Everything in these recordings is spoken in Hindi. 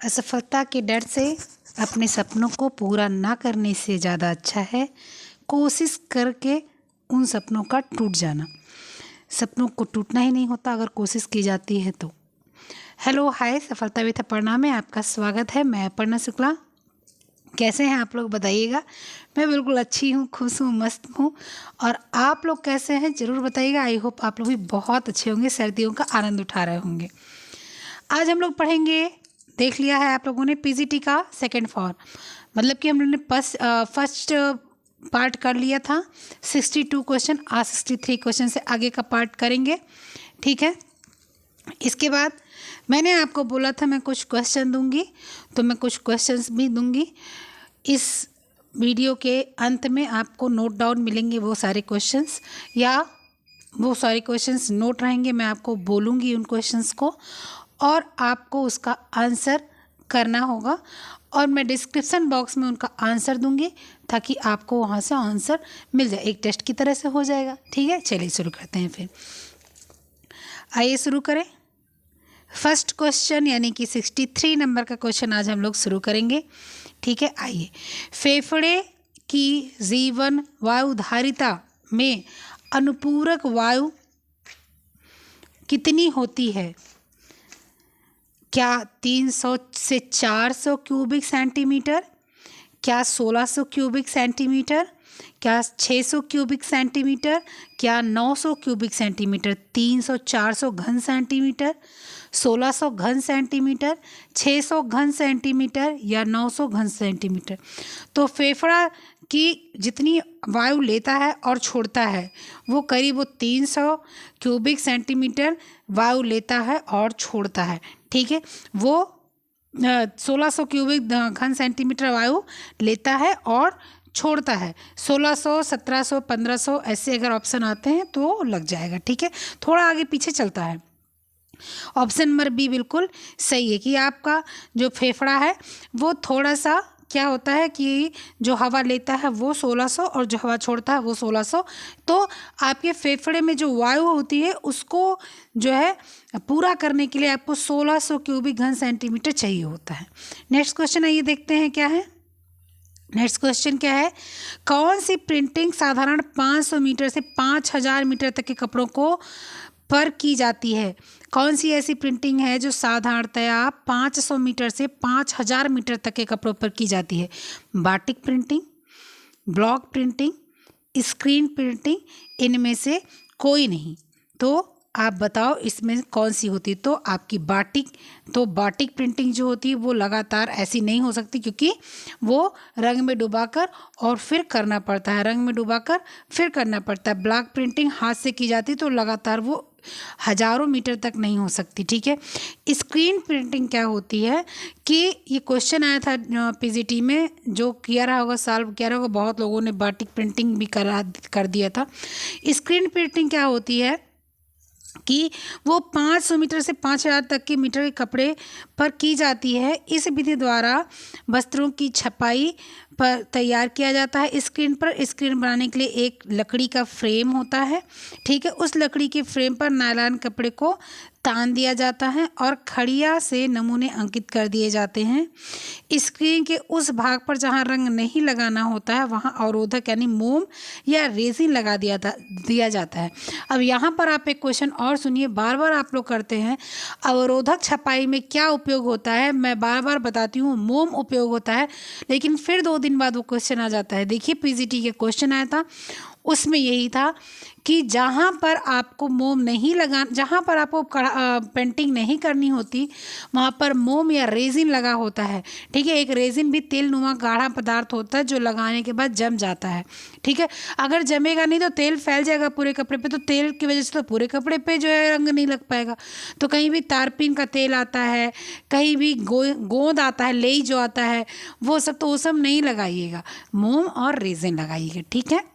असफलता के डर से अपने सपनों को पूरा ना करने से ज़्यादा अच्छा है कोशिश करके उन सपनों का टूट जाना। सपनों को टूटना ही नहीं होता अगर कोशिश की जाती है तो। हेलो हाय, सफलता विथ अपर्णा में आपका स्वागत है। मैं अपर्णा शुक्ला। कैसे हैं आप लोग बताइएगा। मैं बिल्कुल अच्छी हूँ, खुश हूँ, मस्त हूँ। और आप लोग कैसे हैं ज़रूर बताइएगा। आई होप आप लोग भी बहुत अच्छे होंगे, सर्दियों का आनंद उठा रहे होंगे। आज हम लोग पढ़ेंगे, देख लिया है आप लोगों ने पीजीटी का सेकंड फॉर्म, मतलब कि हम लोगों ने फर्स्ट पार्ट कर लिया था 62 क्वेश्चन। आज 63 क्वेश्चन से आगे का पार्ट करेंगे, ठीक है। इसके बाद मैंने आपको बोला था मैं कुछ क्वेश्चन दूंगी, तो मैं कुछ क्वेश्चंस भी दूंगी। इस वीडियो के अंत में आपको नोट डाउन मिलेंगे वो सारे क्वेश्चंस, या वो सारे क्वेश्चंस नोट रहेंगे। मैं आपको बोलूँगी उन क्वेश्चंस को और आपको उसका आंसर करना होगा, और मैं डिस्क्रिप्शन बॉक्स में उनका आंसर दूंगी ताकि आपको वहाँ से आंसर मिल जाए। एक टेस्ट की तरह से हो जाएगा, ठीक है। चलिए शुरू करते हैं फिर। आइए शुरू करें। फर्स्ट क्वेश्चन यानी कि 63 नंबर का क्वेश्चन आज हम लोग शुरू करेंगे, ठीक है। आइए, फेफड़े की जीवन वायुधारिता में अनुपूरक वायु कितनी होती है? क्या 300 से 400 क्यूबिक सेंटीमीटर, क्या 1600 क्यूबिक सेंटीमीटर, क्या 600 क्यूबिक सेंटीमीटर, क्या 900 क्यूबिक सेंटीमीटर? 300 400 घन सेंटीमीटर, 1600 घन सेंटीमीटर, 600 घन सेंटीमीटर या 900 घन सेंटीमीटर? तो फेफड़ा की जितनी वायु लेता है और छोड़ता है वो करीब 300 क्यूबिक सेंटीमीटर वायु लेता है और छोड़ता है, ठीक है। वो 1600 क्यूबिक घन सेंटीमीटर वायु लेता है और छोड़ता है। 1600, 1700, 1500 ऐसे अगर ऑप्शन आते हैं तो लग जाएगा, ठीक है। थोड़ा आगे पीछे चलता है। ऑप्शन नंबर बी बिल्कुल सही है कि आपका जो फेफड़ा है वो थोड़ा सा क्या होता है कि जो हवा लेता है वो 1600 और जो हवा छोड़ता है वो 1600। तो आपके फेफड़े में जो वायु होती है उसको जो है पूरा करने के लिए आपको 1600 क्यूबिक घन सेंटीमीटर चाहिए होता है। नेक्स्ट क्वेश्चन आइए देखते हैं क्या है। नेक्स्ट क्वेश्चन क्या है? कौन सी प्रिंटिंग साधारण 500 मीटर से 5000 मीटर तक के कपड़ों को पर की जाती है? कौन सी ऐसी प्रिंटिंग है जो साधारणतया 500 मीटर से 5000 मीटर तक के कपड़ों पर की जाती है? Batik printing, block printing, screen printing, इनमें से कोई नहीं। तो आप बताओ इसमें कौन सी होती है? तो आपकी बाटिक, तो बाटिक प्रिंटिंग जो होती है वो लगातार ऐसी नहीं हो सकती क्योंकि वो रंग में डुबाकर और फिर करना पड़ता है, रंग में डुबाकर फिर करना पड़ता है। ब्लॉक प्रिंटिंग हाथ से की जाती तो लगातार वो हजारों मीटर तक नहीं हो सकती, ठीक है। स्क्रीन प्रिंटिंग क्या होती है कि ये क्वेश्चन आया था पीजीटी में, जो किया रहा होगा, सॉल्व किया रहा होगा, बहुत लोगों ने बाटिक प्रिंटिंग भी कर दिया था। स्क्रीन प्रिंटिंग क्या होती है कि वो 500 मीटर से 5000 तक के मीटर के कपड़े पर की जाती है। इस विधि द्वारा वस्त्रों की छपाई पर तैयार किया जाता है स्क्रीन पर। स्क्रीन बनाने के लिए एक लकड़ी का फ्रेम होता है, ठीक है। उस लकड़ी के फ्रेम पर नायलॉन कपड़े को तान दिया जाता है और खड़िया से नमूने अंकित कर दिए जाते हैं। स्क्रीन के उस भाग पर जहां रंग नहीं लगाना होता है वहां अवरोधक यानी मोम या रेजिन लगा दिया जाता है। अब यहाँ पर आप एक क्वेश्चन और सुनिए, बार बार आप लोग करते हैं। अवरोधक छपाई में क्या उपयोग होता है? मैं बार बार बताती हूँ, मोम उपयोग होता है। लेकिन फिर 2 दिन बाद वो क्वेश्चन आ जाता है। देखिए पीजीटी के क्वेश्चन आया था, उसमें यही था कि जहाँ पर आपको मोम नहीं लगा, जहाँ पर आपको पेंटिंग नहीं करनी होती वहाँ पर मोम या रेजिन लगा होता है, ठीक है। एक रेजिन भी तेल नुमा गाढ़ा पदार्थ होता है जो लगाने के बाद जम जाता है, ठीक है। अगर जमेगा नहीं तो तेल फैल जाएगा पूरे कपड़े पे, तो तेल की वजह से तो पूरे कपड़े पे जो है रंग नहीं लग पाएगा। तो कहीं भी तारपीन का तेल आता है, कहीं भी गोंद आता है, लेई जो आता है, वो सब नहीं लगाइएगा, मोम और रेजिन लगाइएगा, ठीक है।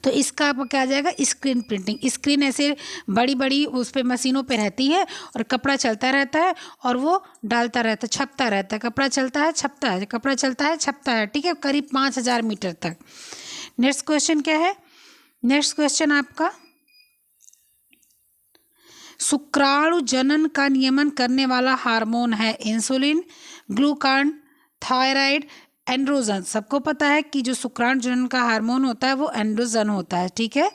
तो इसका आपका क्या आ जाएगा? Screen printing. स्क्रीन ऐसे बड़ी बड़ी उस पर मशीनों पे रहती है और कपड़ा चलता रहता है और वो डालता रहता है, छपता रहता है, कपड़ा चलता है छपता है, कपड़ा चलता है छपता है, ठीक है, करीब 5000 मीटर तक। नेक्स्ट क्वेश्चन क्या है? नेक्स्ट क्वेश्चन आपका शुक्राणु जनन का नियमन करने वाला हार्मोन है इंसुलिन, ग्लूकान, थायराइड, एंड्रोजन। सबको पता है कि जो शुक्राणु जनन का हार्मोन होता है वो एंड्रोजन होता है, ठीक है,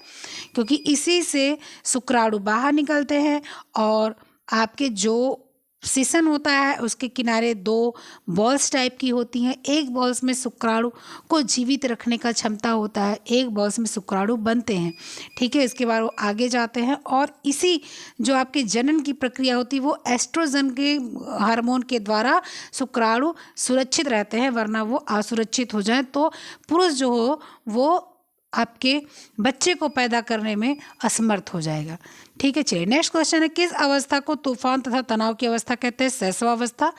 क्योंकि इसी से शुक्राणु बाहर निकलते हैं और आपके जो सीसन होता है उसके किनारे दो बॉल्स टाइप की होती हैं। एक बॉल्स में शुक्राणु को जीवित रखने का क्षमता होता है, एक बॉल्स में शुक्राणु बनते हैं, ठीक है। इसके बाद वो आगे जाते हैं और इसी जो आपके जनन की प्रक्रिया होती है वो एस्ट्रोजन के हार्मोन के द्वारा शुक्राणु सुरक्षित रहते हैं, वरना वो असुरक्षित हो जाए तो पुरुष जो हो वो आपके बच्चे को पैदा करने में असमर्थ हो जाएगा, ठीक है। चलिए नेक्स्ट क्वेश्चन है, किस अवस्था को तूफान तथा तनाव की अवस्था कहते हैं? शैशवावस्था,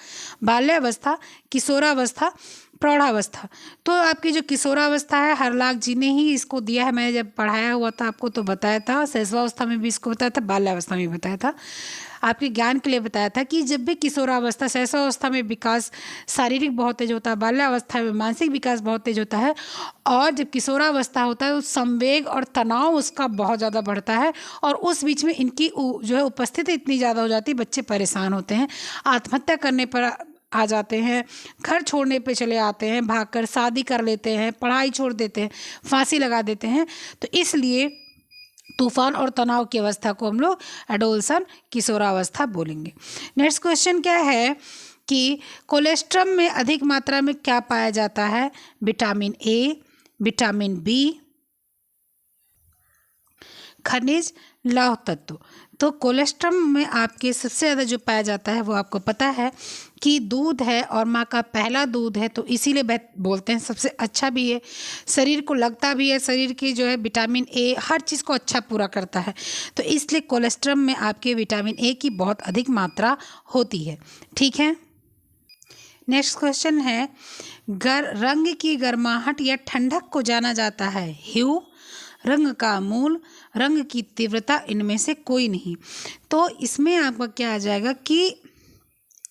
बाल्यावस्था, किशोरावस्था, प्रौढ़ावस्था। तो आपकी जो किशोरावस्था है हरलाख जी ने ही इसको दिया है, मैंने जब पढ़ाया हुआ था आपको तो बताया था, शैशवावस्था में भी इसको बताया था, बाल्यावस्था में भी बताया था, आपके ज्ञान के लिए बताया था कि जब भी किशोरावस्था, शैशवावस्था में विकास शारीरिक बहुत तेज होता है, बाल्यावस्था में मानसिक विकास बहुत तेज होता है, और जब किशोरावस्था होता है उस संवेग और तनाव उसका बहुत ज़्यादा बढ़ता है और उस बीच में इनकी जो है उपस्थिति इतनी ज़्यादा हो जाती है, बच्चे परेशान होते हैं, आत्महत्या करने पर आ जाते हैं, घर छोड़ने पे चले आते हैं, भागकर शादी कर लेते हैं, पढ़ाई छोड़ देते हैं, फांसी लगा देते हैं। तो इसलिए तूफान और तनाव की अवस्था को हम लोग एडोलसन, किशोरावस्था बोलेंगे। नेक्स्ट क्वेश्चन क्या है कि कोलेस्ट्रम में अधिक मात्रा में क्या पाया जाता है? विटामिन ए, विटामिन बी, खनिज, लौह तत्व। तो कोलेस्ट्रम में आपके सबसे ज़्यादा जो पाया जाता है वो आपको पता है कि दूध है और माँ का पहला दूध है, तो इसीलिए बोलते हैं सबसे अच्छा भी है, शरीर को लगता भी है, शरीर की जो है विटामिन ए हर चीज़ को अच्छा पूरा करता है, तो इसलिए कोलेस्ट्रम में आपके विटामिन ए की बहुत अधिक मात्रा होती है, ठीक है। नेक्स्ट क्वेश्चन है, रंग की गर्माहट या ठंडक को जाना जाता है? ह्यू, रंग का मूल, रंग की तीव्रता, इनमें से कोई नहीं। तो इसमें आपका क्या आ जाएगा कि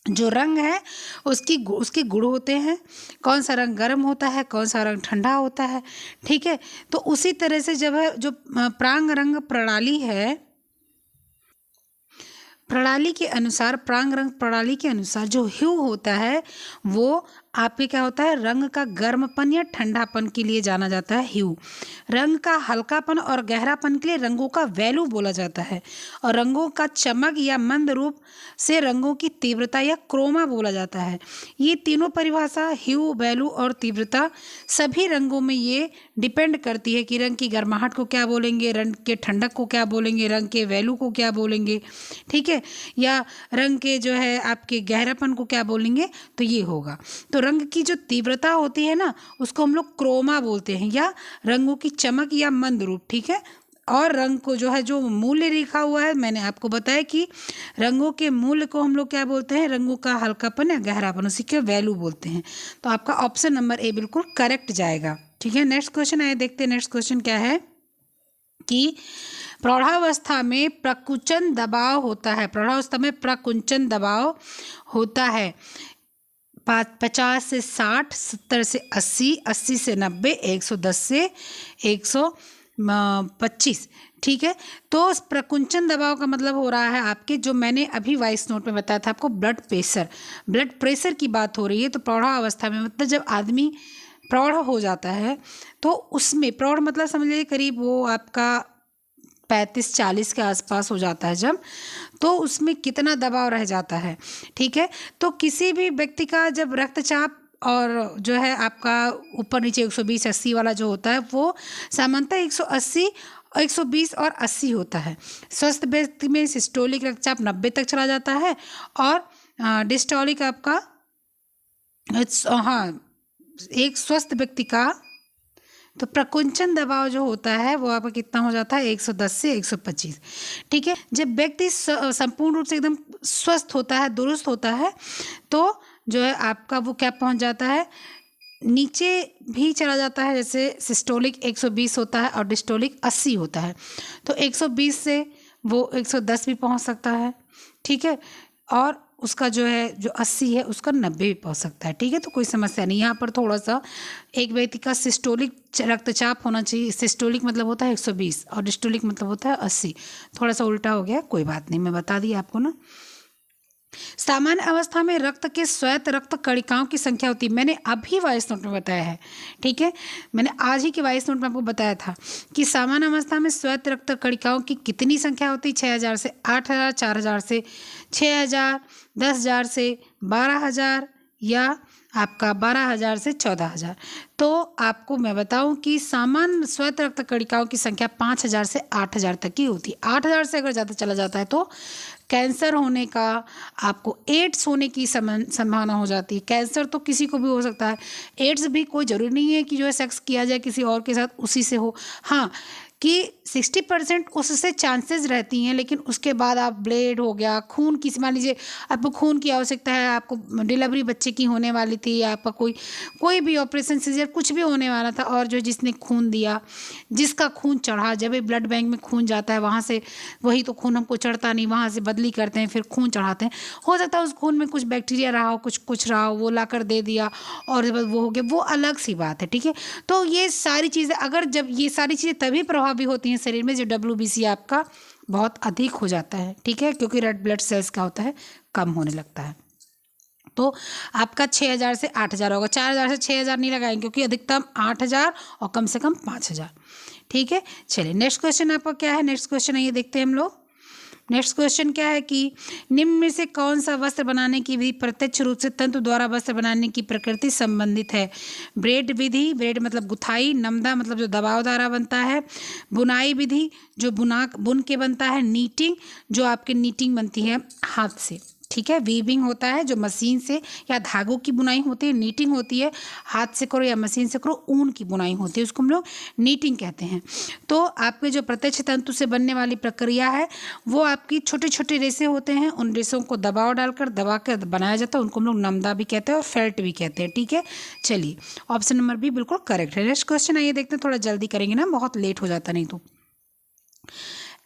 जो रंग है उसके गुण होते हैं, कौन सा रंग गर्म होता है, कौन सा रंग ठंडा होता है, ठीक है। तो उसी तरह से जब है जो प्रांग रंग प्रणाली है, प्रणाली के अनुसार, प्रांग रंग प्रणाली के अनुसार जो ह्यू होता है वो आपके क्या होता है, रंग का गर्मपन या ठंडापन के लिए जाना जाता है ह्यू। रंग का हल्कापन और गहरापन के लिए रंगों का वैल्यू बोला जाता है, और रंगों का चमक या मंद रूप से रंगों की तीव्रता या क्रोमा बोला जाता है। ये तीनों परिभाषा ह्यू, वैल्यू और तीव्रता सभी रंगों में ये डिपेंड करती है कि रंग की गर्माहट को क्या बोलेंगे, रंग के ठंडक को क्या बोलेंगे, रंग के वैल्यू को क्या बोलेंगे, ठीक है, या रंग के जो है आपके गहरापन को क्या बोलेंगे, तो ये होगा। तो रंग की जो तीव्रता होती है ना उसको हम लोग क्रोमा बोलते हैं, या रंगों की चमक या मंद रूप, ठीक है। और रंग को जो है जो मूल्य लिखा हुआ है, मैंने आपको बताया कि रंगों के मूल्य को हम लोग क्या बोलते हैं, रंगों का हल्कापन या गहरापन, उसी के वैल्यू बोलते हैं। तो आपका ऑप्शन नंबर ए बिल्कुल करेक्ट जाएगा, ठीक है। नेक्स्ट क्वेश्चन आए, देखते हैं नेक्स्ट क्वेश्चन क्या है कि प्रौढ़ावस्था में प्रकुंचन दबाव होता है, प्रौढ़ावस्था में प्रकुंचन दबाव होता है 50 से 60, 70 से 80, 80 से 90, 110 से 125, ठीक है। तो प्रकुंचन दबाव का मतलब हो रहा है आपके, जो मैंने अभी वॉइस नोट में बताया था आपको, ब्लड प्रेशर की बात हो रही है। तो प्रौढ़ावस्था में मतलब जब आदमी प्रौढ़ हो जाता है तो उसमें, प्रौढ़ मतलब समझ लीजिए करीब वो आपका 35-40 के आसपास हो जाता है जब, तो उसमें कितना दबाव रह जाता है, ठीक है। तो किसी भी व्यक्ति का जब रक्तचाप और जो है आपका ऊपर नीचे 120-80 वाला जो होता है वो सामान्यतः 180 और 120 और 80 होता है। स्वस्थ व्यक्ति में सिस्टोलिक रक्तचाप 90 तक चला जाता है, और डिस्टोलिक आपका एक स्वस्थ व्यक्ति का तो प्रकुंचन दबाव जो होता है वो आपका कितना हो जाता है, 110 से 125, ठीक है। जब व्यक्ति संपूर्ण रूप से एकदम स्वस्थ होता है, दुरुस्त होता है, तो जो है आपका वो क्या पहुंच जाता है, नीचे भी चला जाता है, जैसे सिस्टोलिक 120 होता है और डिस्टोलिक 80 होता है, तो 120 से वो 110 भी पहुंच सकता है, ठीक है। और उसका जो है जो 80 है उसका 90 भी पहुंच सकता है। ठीक है, तो कोई समस्या नहीं। यहाँ पर थोड़ा सा एक व्यक्ति का सिस्टोलिक रक्तचाप होना चाहिए। सिस्टोलिक मतलब होता है 120 और डिस्टोलिक मतलब होता है 80। थोड़ा सा उल्टा हो गया, कोई बात नहीं, मैं बता दी आपको ना। सामान्य अवस्था में रक्त के श्वेत रक्त कणिकाओं की संख्या होती है, मैंने अभी वॉइस नोट में बताया है। ठीक है, मैंने आज ही के वॉइस नोट में आपको बताया था कि सामान्य अवस्था में श्वेत रक्त कणिकाओं की कितनी संख्या होती है। 6000 से 8000, 4000 से 6000, 10,000 से 12,000 या आपका 12,000 से 14,000। तो आपको मैं बताऊं कि सामान्य श्वेत रक्त कणिकाओं की संख्या 5,000 से 8,000 तक की होती है। 8,000 से अगर ज़्यादा चला जाता है तो कैंसर होने का, आपको एड्स होने की संभावना हो जाती है। कैंसर तो किसी को भी हो सकता है, एड्स भी कोई ज़रूरी नहीं है कि जो है सेक्स किया जाए किसी और के साथ उसी से हो। हाँ, कि 60% उससे चांसेस रहती हैं, लेकिन उसके बाद आप ब्लड हो गया, खून की, मान लीजिए आपको खून की आवश्यकता है, आपको डिलीवरी बच्चे की होने वाली थी, या आपका कोई भी ऑपरेशन सीजर कुछ भी होने वाला था, और जो जिसने खून दिया, जिसका खून चढ़ा, जब भी ब्लड बैंक में खून जाता है वहाँ से वही तो खून हमको चढ़ता नहीं, वहाँ से बदली करते हैं फिर खून चढ़ाते हैं। हो सकता है उस खून में कुछ बैक्टीरिया रहा हो, कुछ रहा हो, वो ला कर दे दिया और वो हो गया, वो अलग सी बात है। ठीक है, तो ये सारी चीज़ें अगर जब ये सारी चीज़ें तभी प्रभावी होती हैं शरीर में जब WBC आपका बहुत अधिक हो जाता है। ठीक है, क्योंकि रेड ब्लड सेल्स का होता है कम होने लगता है। तो आपका 6,000 से 8,000 होगा। 4,000 से 6,000 नहीं लगाएंगे क्योंकि अधिकतम 8,000 और कम से कम 5,000। ठीक है, चलिए नेक्स्ट क्वेश्चन आपका क्या है। नेक्स्ट क्वेश्चन आइए देखते हैं हम लोग। नेक्स्ट क्वेश्चन क्या है कि निम्न में से कौन सा वस्त्र बनाने की विधि प्रत्यक्ष रूप से तंतु द्वारा वस्त्र बनाने की प्रकृति संबंधित है। ब्रेड विधि, ब्रेड मतलब गुथाई, नमदा मतलब जो दबाव द्वारा बनता है, बुनाई विधि जो बुन के बनता है, नीटिंग जो आपकी नीटिंग बनती है हाथ से। ठीक है, वीविंग होता है जो मशीन से या धागों की बुनाई होती है, नीटिंग होती है हाथ से करो या मशीन से करो, ऊन की बुनाई होती है, उसको हम लोग नीटिंग कहते हैं। तो आपके जो प्रत्यक्ष तंतु से बनने वाली प्रक्रिया है वो आपकी छोटे छोटे रेशे होते हैं, उन रेशों को दबा कर बनाया जाता है, उनको हम लोग नमदा भी कहते हैं और फेल्ट भी कहते हैं। ठीक है, चलिए ऑप्शन नंबर बी बिल्कुल करेक्ट है। नेक्स्ट क्वेश्चन आइए देखते हैं, थोड़ा जल्दी करेंगे ना, बहुत लेट हो जाता नहीं तो।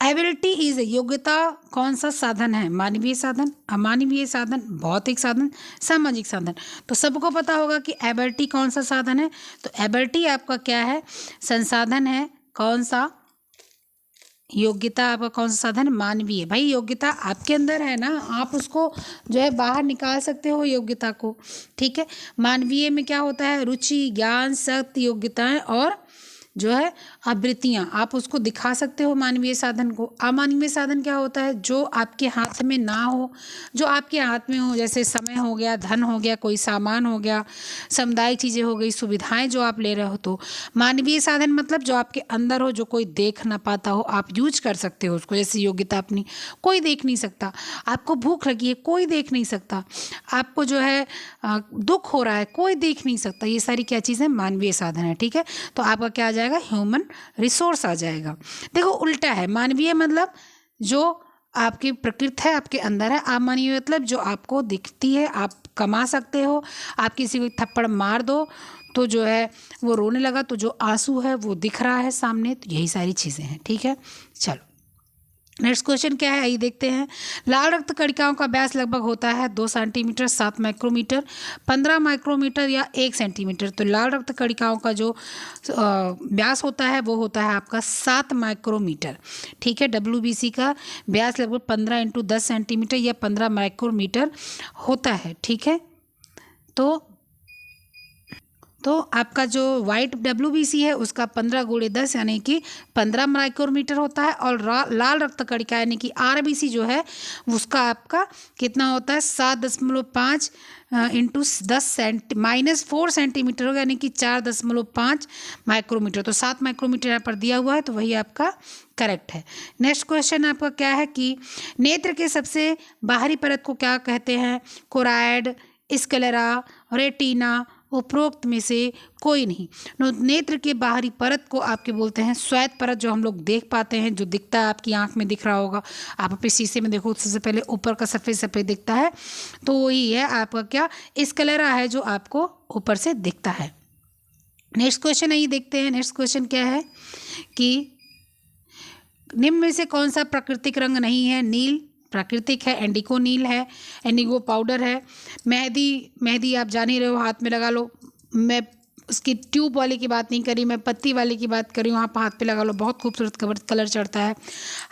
एबिलिटी इज योग्यता कौन सा साधन है। मानवीय साधन, अमानवीय साधन, भौतिक साधन, सामाजिक साधन। तो सबको पता होगा कि एबिलिटी कौन सा साधन है। तो एबिलिटी आपका क्या है, संसाधन है। कौन सा, योग्यता आपका कौन सा साधन, मानवीय। भाई योग्यता आपके अंदर है ना, आप उसको जो है बाहर निकाल सकते हो योग्यता को। ठीक है, मानवीय में क्या होता है, रुचि, ज्ञान, शक्ति, योग्यताएं और जो है आवृत्तियाँ, आप उसको दिखा सकते हो मानवीय साधन को। अमानवीय साधन क्या होता है, जो आपके हाथ में ना हो, जो आपके हाथ में हो, जैसे समय हो गया, धन हो गया, कोई सामान हो गया, सामुदायिक चीज़ें हो गई, सुविधाएं जो आप ले रहे हो। तो मानवीय साधन मतलब जो आपके अंदर हो, जो कोई देख ना पाता हो, आप यूज कर सकते हो उसको। जैसे योग्यता अपनी कोई देख नहीं सकता, आपको भूख लगी है कोई देख नहीं सकता, आपको जो है दुख हो रहा है कोई देख नहीं सकता, ये सारी क्या चीज़ है, मानवीय साधन है। ठीक है, तो आपका क्या आ जाएगा, ह्यूमन रिसोर्स आ जाएगा। देखो उल्टा है, मानवीय मतलब जो आपकी प्रकृति है, आपके अंदर है। अमानवीय मतलब जो आपको दिखती है, आप कमा सकते हो, आप किसी को थप्पड़ मार दो तो जो है वो रोने लगा तो जो आंसू है वो दिख रहा है सामने, तो यही सारी चीज़ें हैं। ठीक है, चलो नेक्स्ट क्वेश्चन क्या है आइए देखते हैं। लाल रक्त कणिकाओं का व्यास लगभग होता है 2 सेंटीमीटर, 7 माइक्रोमीटर, 15 माइक्रोमीटर या 1 सेंटीमीटर। तो लाल रक्त कणिकाओं का जो व्यास होता है वो होता है आपका 7 माइक्रोमीटर। ठीक है, WBC का व्यास लगभग 15 × 10 सेंटीमीटर या 15 माइक्रोमीटर होता है। ठीक है, तो आपका जो वाइट WBC है उसका 15 × 10 यानी कि 15 माइक्रोमीटर होता है, और लाल रक्त कणिका यानी कि RBC जो है उसका आपका कितना होता है, 7.5 × 10 -4 सेंटीमीटर होगा, यानी कि 4.5 माइक्रोमीटर। तो 7 माइक्रोमीटर यहाँ पर दिया हुआ है, तो वही आपका करेक्ट है। नेक्स्ट क्वेश्चन आपका क्या है कि नेत्र के सबसे बाहरी परत को क्या कहते हैं, कोराइड, स्क्लेरा, रेटिना, उपरोक्त में से कोई नहीं। नेत्र के बाहरी परत को आपके बोलते हैं श्वेत परत, जो हम लोग देख पाते हैं, जो दिखता है आपकी आंख में दिख रहा होगा, आप अपने शीशे में देखो सबसे पहले ऊपर का सफ़ेद सफ़ेद दिखता है, तो वही है आपका क्या, स्क्लेरा है जो आपको ऊपर से दिखता है। नेक्स्ट क्वेश्चन आइए देखते हैं। नेक्स्ट क्वेश्चन क्या है कि निम्न में से कौन सा प्राकृतिक रंग नहीं है, नील, प्राकृतिक है, इंडिको नील है, इंडिगो पाउडर है। मेहंदी आप जान ही रहे हो, हाथ में लगा लो। मैं उसकी ट्यूब वाले की बात नहीं करी, मैं पत्ती वाले की बात करी हूँ, आप हाथ पे लगा लो, बहुत खूबसूरत कलर चढ़ता है।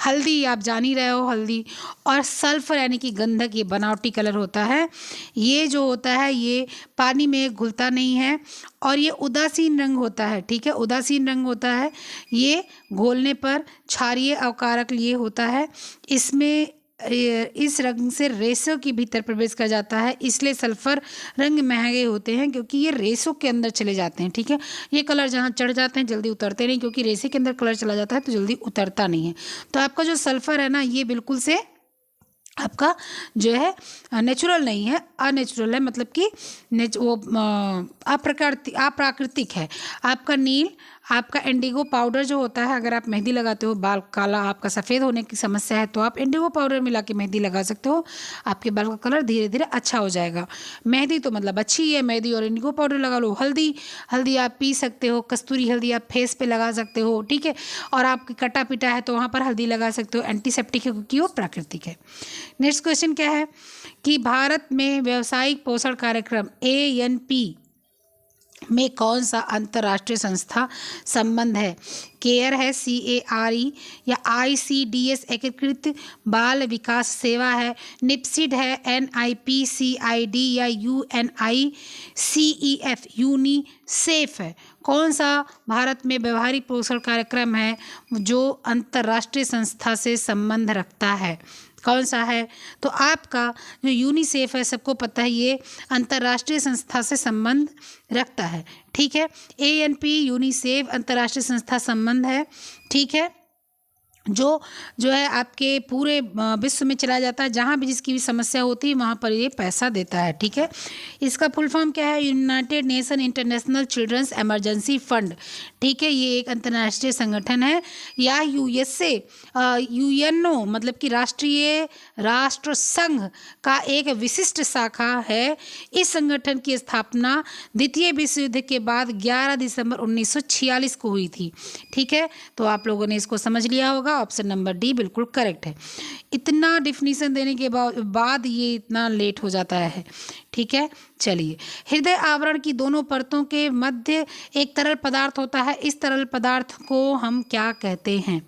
हल्दी आप जान ही रहे हो, हल्दी। और सल्फर यानी कि गंधक, ये बनावटी कलर होता है। ये जो होता है ये पानी में घुलता नहीं है और ये उदासीन रंग होता है, ठीक है, उदासीन रंग होता है। ये घोलने पर क्षारीय अवकारक ये होता है। इसमें इस रंग से रेशों के भीतर प्रवेश कर जाता है, इसलिए सल्फर रंग महंगे होते हैं क्योंकि ये रेशों के अंदर चले जाते हैं, ठीक है। ये कलर जहाँ चढ़ जाते हैं जल्दी उतरते नहीं, क्योंकि रेशे के अंदर कलर चला जाता है तो जल्दी उतरता नहीं है। तो आपका जो सल्फर है ना, ये बिल्कुल से आपका जो है नेचुरल नहीं है, अनेचुरल है, मतलब कि वो अप्राकृतिक है। आपका नील, आपका इंडिगो पाउडर जो होता है, अगर आप मेहंदी लगाते हो, बाल काला आपका सफ़ेद होने की समस्या है तो आप इंडिगो पाउडर मिला के मेहंदी लगा सकते हो, आपके बाल का कलर धीरे धीरे अच्छा हो जाएगा। मेहंदी तो मतलब अच्छी है, मेहंदी और इंडिगो पाउडर लगा लो। हल्दी आप पी सकते हो, कस्तूरी हल्दी आप फेस पे लगा सकते हो, ठीक है। और आपकी कटा पिटा है तो वहाँ पर हल्दी लगा सकते हो, एंटीसेप्टिक है क्योंकि वो प्राकृतिक है। नेक्स्ट क्वेश्चन क्या है कि भारत में व्यावसायिक पोषण कार्यक्रम ANP में कौन सा अंतर्राष्ट्रीय संस्था संबंध है? केयर है, CARE, या ICDS एकीकृत बाल विकास सेवा है, निप्सिड है, NIPCID, या UNICEF यूनिसेफ है। कौन सा भारत में व्यवहारिक पोषण कार्यक्रम है जो अंतर्राष्ट्रीय संस्था से संबंध रखता है? कौन सा है? तो आपका जो यूनिसेफ है, सबको पता है ये अंतर्राष्ट्रीय संस्था से संबंध रखता है, ठीक है। ANP यूनिसेफ अंतर्राष्ट्रीय संस्था संबंध है, ठीक है, जो है आपके पूरे विश्व में चला जाता है, जहाँ भी जिसकी भी समस्या होती है वहाँ पर ये पैसा देता है, ठीक है। इसका फुल फॉर्म क्या है? United Nation International Children's Emergency Fund, ठीक है। ये एक अंतर्राष्ट्रीय संगठन है, या USA UNO मतलब कि राष्ट्रीय राष्ट्र संघ का एक विशिष्ट शाखा है। इस संगठन की स्थापना द्वितीय विश्व युद्ध के बाद 11 दिसंबर 1946 को हुई थी, ठीक है। तो आप लोगों ने इसको समझ लिया होगा, ऑप्शन नंबर डी बिल्कुल करेक्ट है। इतना डिफिनीशन देने के बाद ये इतना लेट हो जाता है, ठीक है। चलिए, हृदय आवरण की दोनों परतों के मध्य एक तरल पदार्थ होता है, इस तरल पदार्थ को हम क्या कहते हैं?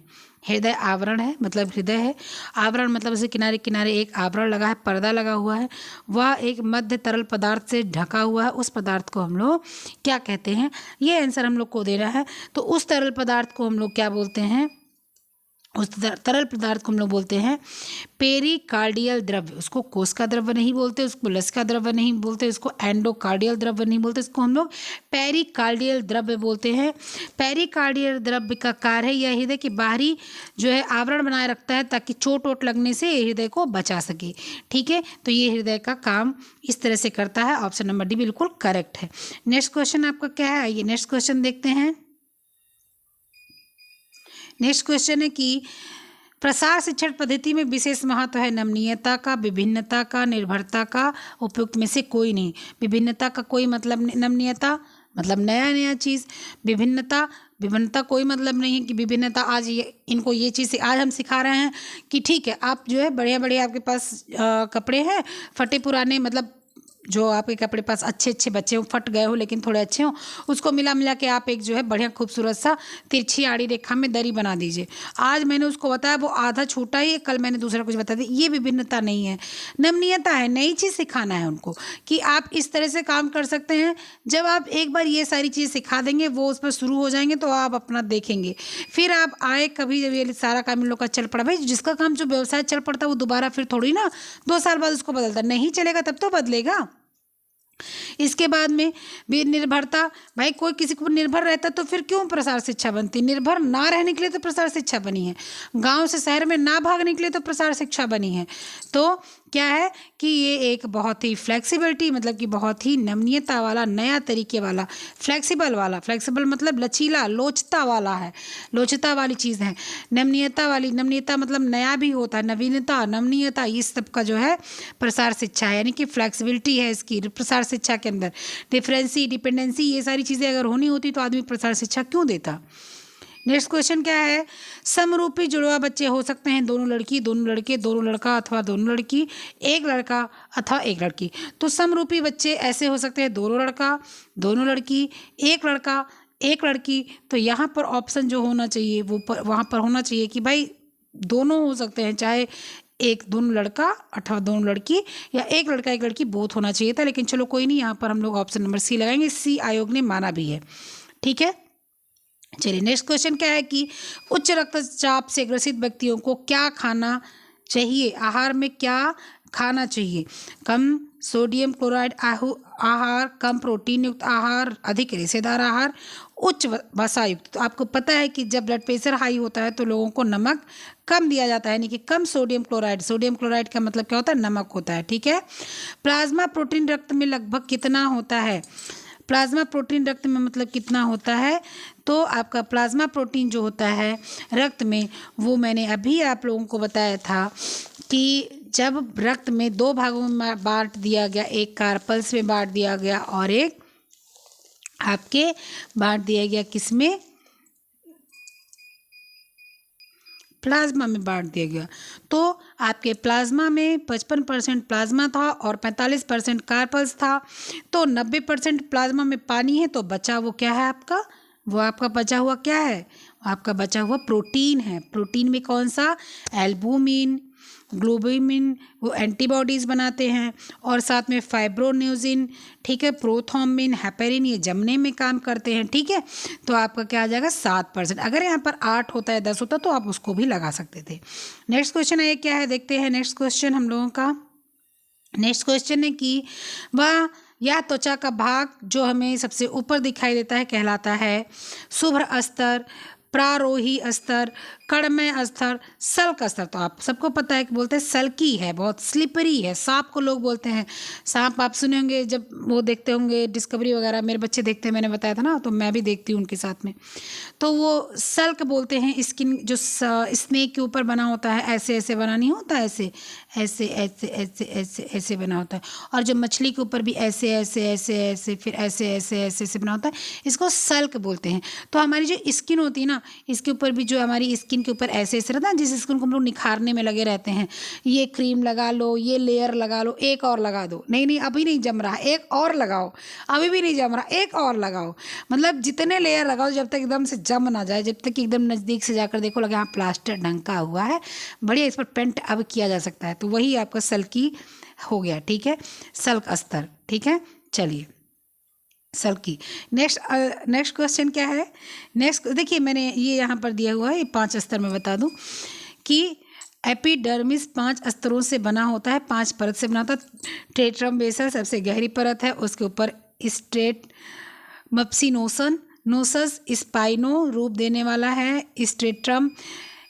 हृदय आवरण है मतलब हृदय है, आवरण मतलब उसे किनारे किनारे एक आवरण लगा है, पर्दा लगा हुआ है, वह एक मध्य तरल पदार्थ से ढका हुआ है, उस पदार्थ को हम लोग क्या कहते हैं? ये आंसर हम लोग को देना है। तो उस तरल पदार्थ को हम लोग क्या बोलते हैं? उस तरल पदार्थ को हम लोग बोलते हैं पेरिकार्डियल द्रव्य। उसको कोशिका द्रव्य नहीं बोलते, उसको लसिका द्रव्य नहीं बोलते, उसको एंडोकार्डियल द्रव्य नहीं बोलते, इसको हम लोग पेरिकार्डियल द्रव्य बोलते हैं। पेरिकार्डियल द्रव्य का कार्य है यह हृदय के बाहरी जो है आवरण बनाए रखता है ताकि चोट वोट लगने से हृदय को बचा सके, ठीक है। तो ये हृदय का काम इस तरह से करता है। ऑप्शन नंबर डी बिल्कुल करेक्ट है। नेक्स्ट क्वेश्चन आपका क्या है? ये नेक्स्ट क्वेश्चन देखते हैं। नेक्स्ट क्वेश्चन है कि प्रसार शिक्षण पद्धति में विशेष महत्व है नमनीयता का, विभिन्नता का, निर्भरता का, उपयुक्त में से कोई नहीं। विभिन्नता का कोई मतलब नहीं, नमनीयता मतलब नया नया चीज़, विभिन्नता कोई मतलब नहीं है कि विभिन्नता आज इनको ये चीज़ आज हम सिखा रहे हैं कि ठीक है आप जो है बढ़िया बढ़िया आपके पास कपड़े हैं फटे पुराने, मतलब जो आपके कपड़े पास अच्छे अच्छे बच्चे हो, फट गए हो लेकिन थोड़े अच्छे हो, उसको मिला के आप एक जो है बढ़िया खूबसूरत सा तिरछी आड़ी रेखा में दरी बना दीजिए। आज मैंने उसको बताया वो आधा छोटा ही है, कल मैंने दूसरा कुछ बता दिया। ये विभिन्नता नहीं है, नमनीयता है। नई चीज़ सिखाना है उनको कि आप इस तरह से काम कर सकते हैं। जब आप एक बार ये सारी चीज़ सिखा देंगे, वो उस पर शुरू हो जाएंगे तो आप अपना देखेंगे, फिर आप आए कभी जब ये सारा काम इन लोग का चल पड़ा। भाई जिसका काम जो व्यवसाय चल पड़ता है वो दोबारा फिर थोड़ी ना 2 साल बाद उसको बदलता, नहीं चलेगा तब तो बदलेगा। इसके बाद में भी निर्भरता, भाई कोई किसी को निर्भर रहता तो फिर क्यों प्रसार शिक्षा बनती? निर्भर ना रहने के लिए तो प्रसार शिक्षा बनी है, गांव से शहर में ना भागने के लिए तो प्रसार शिक्षा बनी है। तो क्या है कि ये एक बहुत ही फ्लेक्सिबिलिटी मतलब कि बहुत ही नमनीयता वाला, नया तरीके वाला, फ्लेक्सिबल मतलब लचीला, लोचता वाला है, लोचता वाली चीज़ है। नमनीयता मतलब नया भी होता है, नवीनता, नमनीयता, ये सब का जो है प्रसार शिक्षा है, यानी कि फ्लेक्सिबिलिटी है इसकी प्रसार शिक्षा के अंदर। डिफरेंसी, डिपेंडेंसी, ये सारी चीज़ें अगर होनी होती तो आदमी प्रसार शिक्षा क्यों देता? नेक्स्ट क्वेश्चन क्या है, समरूपी जुड़वा बच्चे हो सकते हैं दोनों लड़की, दोनों लड़के, दोनों लड़का अथवा दोनों लड़की, एक लड़का अथवा एक लड़की। तो समरूपी बच्चे ऐसे हो सकते हैं दोनों लड़का, दोनों लड़की, एक लड़का, एक लड़की। तो यहाँ पर ऑप्शन जो होना चाहिए वो वहाँ पर होना चाहिए कि भाई दोनों हो सकते हैं, चाहे एक दोनों लड़का अथवा दोनों लड़की, या एक लड़का एक लड़की, बोथ होना चाहिए था। लेकिन चलो कोई नहीं, यहाँ पर हम लोग ऑप्शन नंबर सी लगाएंगे, सी आयोग ने माना भी है। ठीक है, चलिए नेक्स्ट क्वेश्चन क्या है कि उच्च रक्तचाप से ग्रसित व्यक्तियों को क्या खाना चाहिए, आहार में क्या खाना चाहिए? कम सोडियम क्लोराइड आहार, कम प्रोटीन युक्त आहार, अधिक रेशेदार आहार, उच्च वसा युक्त। तो आपको पता है कि जब ब्लड प्रेशर हाई होता है तो लोगों को नमक कम दिया जाता है, यानी कि कम सोडियम क्लोराइड। सोडियम क्लोराइड का मतलब क्या होता है? नमक होता है। ठीक है, प्लाज्मा प्रोटीन रक्त में लगभग कितना होता है? प्लाज्मा प्रोटीन रक्त में मतलब कितना होता है? तो आपका प्लाज्मा प्रोटीन जो होता है रक्त में, वो मैंने अभी आप लोगों को बताया था कि जब रक्त में दो भागों में बांट दिया गया, एक कार्पल्स में बांट दिया गया और एक आपके बांट दिया गया किस में? प्लाज्मा में बांट दिया गया। तो आपके प्लाज्मा में 55% प्लाज्मा था और 45% कार्पल्स था। तो 90% प्लाज्मा में पानी है, तो बचा वो क्या है आपका? वो आपका बचा हुआ क्या है? आपका बचा हुआ प्रोटीन है। प्रोटीन में कौन सा? एल्बुमिन, ग्लोबुमिन, वो एंटीबॉडीज़ बनाते हैं, और साथ में फाइब्रोन्यूजिन, ठीक है, प्रोथ्रोम्बिन, हेपेरिन, ये जमने में काम करते हैं। ठीक है, तो आपका क्या आ जाएगा? 7%। अगर यहाँ पर 8 होता है, 10 होता तो आप उसको भी लगा सकते थे। नेक्स्ट क्वेश्चन है क्या है, देखते हैं नेक्स्ट क्वेश्चन हम लोगों का। नेक्स्ट क्वेश्चन है कि वह यह त्वचा का भाग जो हमें सबसे ऊपर दिखाई देता है कहलाता है शुभ्र स्तर, प्रारोही स्तर, कड़मय स्तर, सल्क स्तर। तो आप सबको पता है कि बोलते हैं सल्की है, बहुत स्लिपरी है। सांप को लोग बोलते हैं सांप, आप सुने होंगे जब वो देखते होंगे डिस्कवरी वगैरह, मेरे बच्चे देखते हैं, मैंने बताया था ना, तो मैं भी देखती हूँ उनके साथ में। तो वो सल्क बोलते हैं। स्किन जो स्नेक के ऊपर बना होता है, ऐसे ऐसे बना नहीं होता, ऐसे ऐसे ऐसे ऐसे ऐसे ऐसे बना होता है। और जो मछली के ऊपर भी ऐसे ऐसे ऐसे ऐसे फिर ऐसे ऐसे ऐसे ऐसे बना होता है, इसको सल्क बोलते हैं। तो हमारी जो स्किन होती है ना, इसके ऊपर भी जो हमारी स्किन के ऊपर ऐसे ऐसे रहता है, जिस स्किन को हम लोग निखारने में लगे रहते हैं, ये क्रीम लगा लो, ये लेयर लगा लो, एक और लगा दो, नहीं नहीं अभी नहीं जम रहा, एक और लगाओ, अभी भी नहीं जम रहा, एक और लगाओ। मतलब जितने लेयर लगाओ जब तक एकदम से जम ना जाए, जब तक एकदम नज़दीक से जाकर देखो लगे हाँ प्लास्टर ढंका हुआ है, बढ़िया, इस पर पेंट अब किया जा सकता है। तो वही आपका सल्की हो गया। ठीक है, सल्क अस्तर। ठीक है, चलिए सल्की। नेक्स्ट क्वेश्चन क्या है? नेक्स्ट देखिए, मैंने ये यहाँ पर दिया हुआ है, ये 5 स्तर में बता दूँ कि एपिडर्मिस 5 स्तरों से बना होता है, 5 परत से बना होता है। टेट्रम बेसल सबसे गहरी परत है, उसके ऊपर स्ट्रेट मप्सिनोसन नोसस स्पाइनो रूप देने वाला है। स्ट्रेटम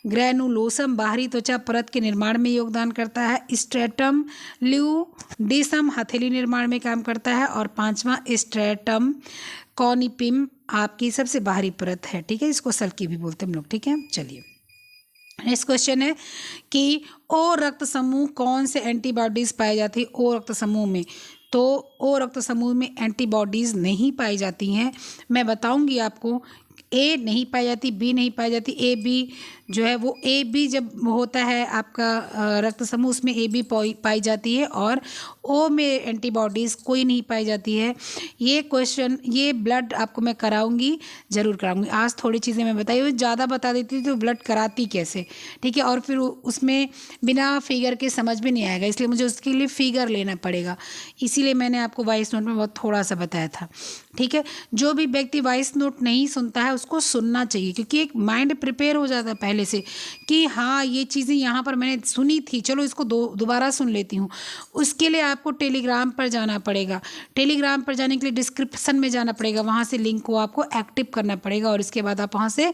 ग्रैनुलोसम बाहरी त्वचा परत के निर्माण में योगदान करता है। स्ट्रेटम ल्यूडिसम हथेली निर्माण में काम करता है। और 5वां स्ट्रेटम कॉनिपिम आपकी सबसे बाहरी परत है। ठीक है, इसको सल्की भी बोलते हैं हम लोग। ठीक है, चलिए नेक्स्ट क्वेश्चन है कि ओ रक्त समूह कौन से एंटीबॉडीज़ पाई जाती है? ओ रक्त समूह में, तो ओ रक्त समूह में एंटीबॉडीज़ नहीं पाई जाती हैं। मैं बताऊंगी आपको, ए नहीं पाई जाती, बी नहीं पाई जाती। ए बी जो है वो ए बी जब होता है आपका रक्त समूह, उसमें ए बी पाई जाती है, और ओ में एंटीबॉडीज़ कोई नहीं पाई जाती है। ये क्वेश्चन, ये ब्लड आपको मैं कराऊंगी, ज़रूर कराऊंगी। आज थोड़ी चीज़ें मैं बताई, ज़्यादा बता देती तो ब्लड कराती कैसे? ठीक है, और फिर उसमें बिना फिगर के समझ भी नहीं आएगा, इसलिए मुझे उसके लिए फिगर लेना पड़ेगा। इसीलिए मैंने आपको वॉइस नोट में बहुत थोड़ा सा बताया था। ठीक है, जो भी व्यक्ति वॉइस नोट नहीं सुनता है उसको सुनना चाहिए, क्योंकि एक माइंड प्रिपेयर हो जाता है पहले से कि हाँ ये चीज़ें यहाँ पर मैंने सुनी थी, चलो इसको दोबारा सुन लेती हूँ। उसके लिए आपको टेलीग्राम पर जाना पड़ेगा। टेलीग्राम पर जाने के लिए डिस्क्रिप्शन में जाना पड़ेगा, वहाँ से लिंक को आपको एक्टिव करना पड़ेगा, और इसके बाद आप वहाँ से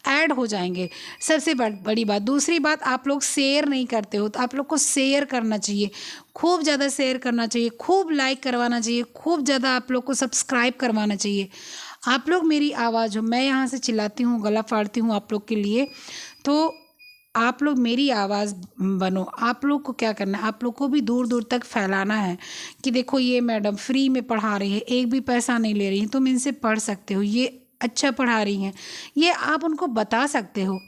ऐड हो जाएंगे। सबसे बड़ी बात। दूसरी बात, आप लोग शेयर नहीं करते हो, तो आप लोग को शेयर करना चाहिए, खूब ज़्यादा शेयर करना चाहिए, खूब लाइक करवाना चाहिए, खूब ज़्यादा आप लोग को सब्सक्राइब करवाना चाहिए। आप लोग मेरी आवाज़ हो, मैं यहाँ से चिल्लाती हूँ, गला फाड़ती हूँ आप लोग के लिए, तो आप लोग मेरी आवाज़ बनो। आप लोग को क्या करना है, आप लोग को भी दूर दूर तक फैलाना है कि देखो ये मैडम फ्री में पढ़ा रही है, एक भी पैसा नहीं ले रही है, तुम इनसे पढ़ सकते हो, ये अच्छा पढ़ा रही हैं, ये आप उनको बता सकते हो।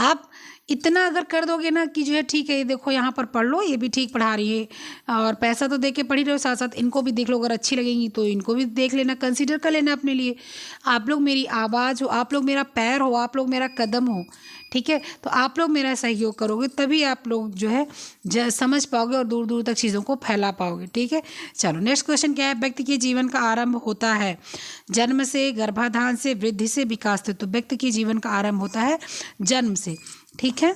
आप इतना अगर कर दोगे ना कि जो है ठीक है, ये देखो यहाँ पर पढ़ लो, ये भी ठीक पढ़ा रही है, और पैसा तो दे के पढ़ ही रहे हो, साथ साथ इनको भी देख लो, अगर अच्छी लगेंगी तो इनको भी देख लेना, कंसीडर कर लेना अपने लिए। आप लोग मेरी आवाज़ हो, आप लोग मेरा पैर हो, आप लोग मेरा कदम हो, ठीक है। तो आप लोग मेरा सहयोग करोगे तभी आप लोग जो है समझ पाओगे और दूर दूर तक चीज़ों को फैला पाओगे, ठीक है। चलो नेक्स्ट क्वेश्चन क्या है, व्यक्ति के जीवन का आरंभ होता है जन्म से, गर्भाधान से, वृद्धि से, विकास से। तो व्यक्ति के जीवन का आरंभ होता है जन्म से, ठीक है।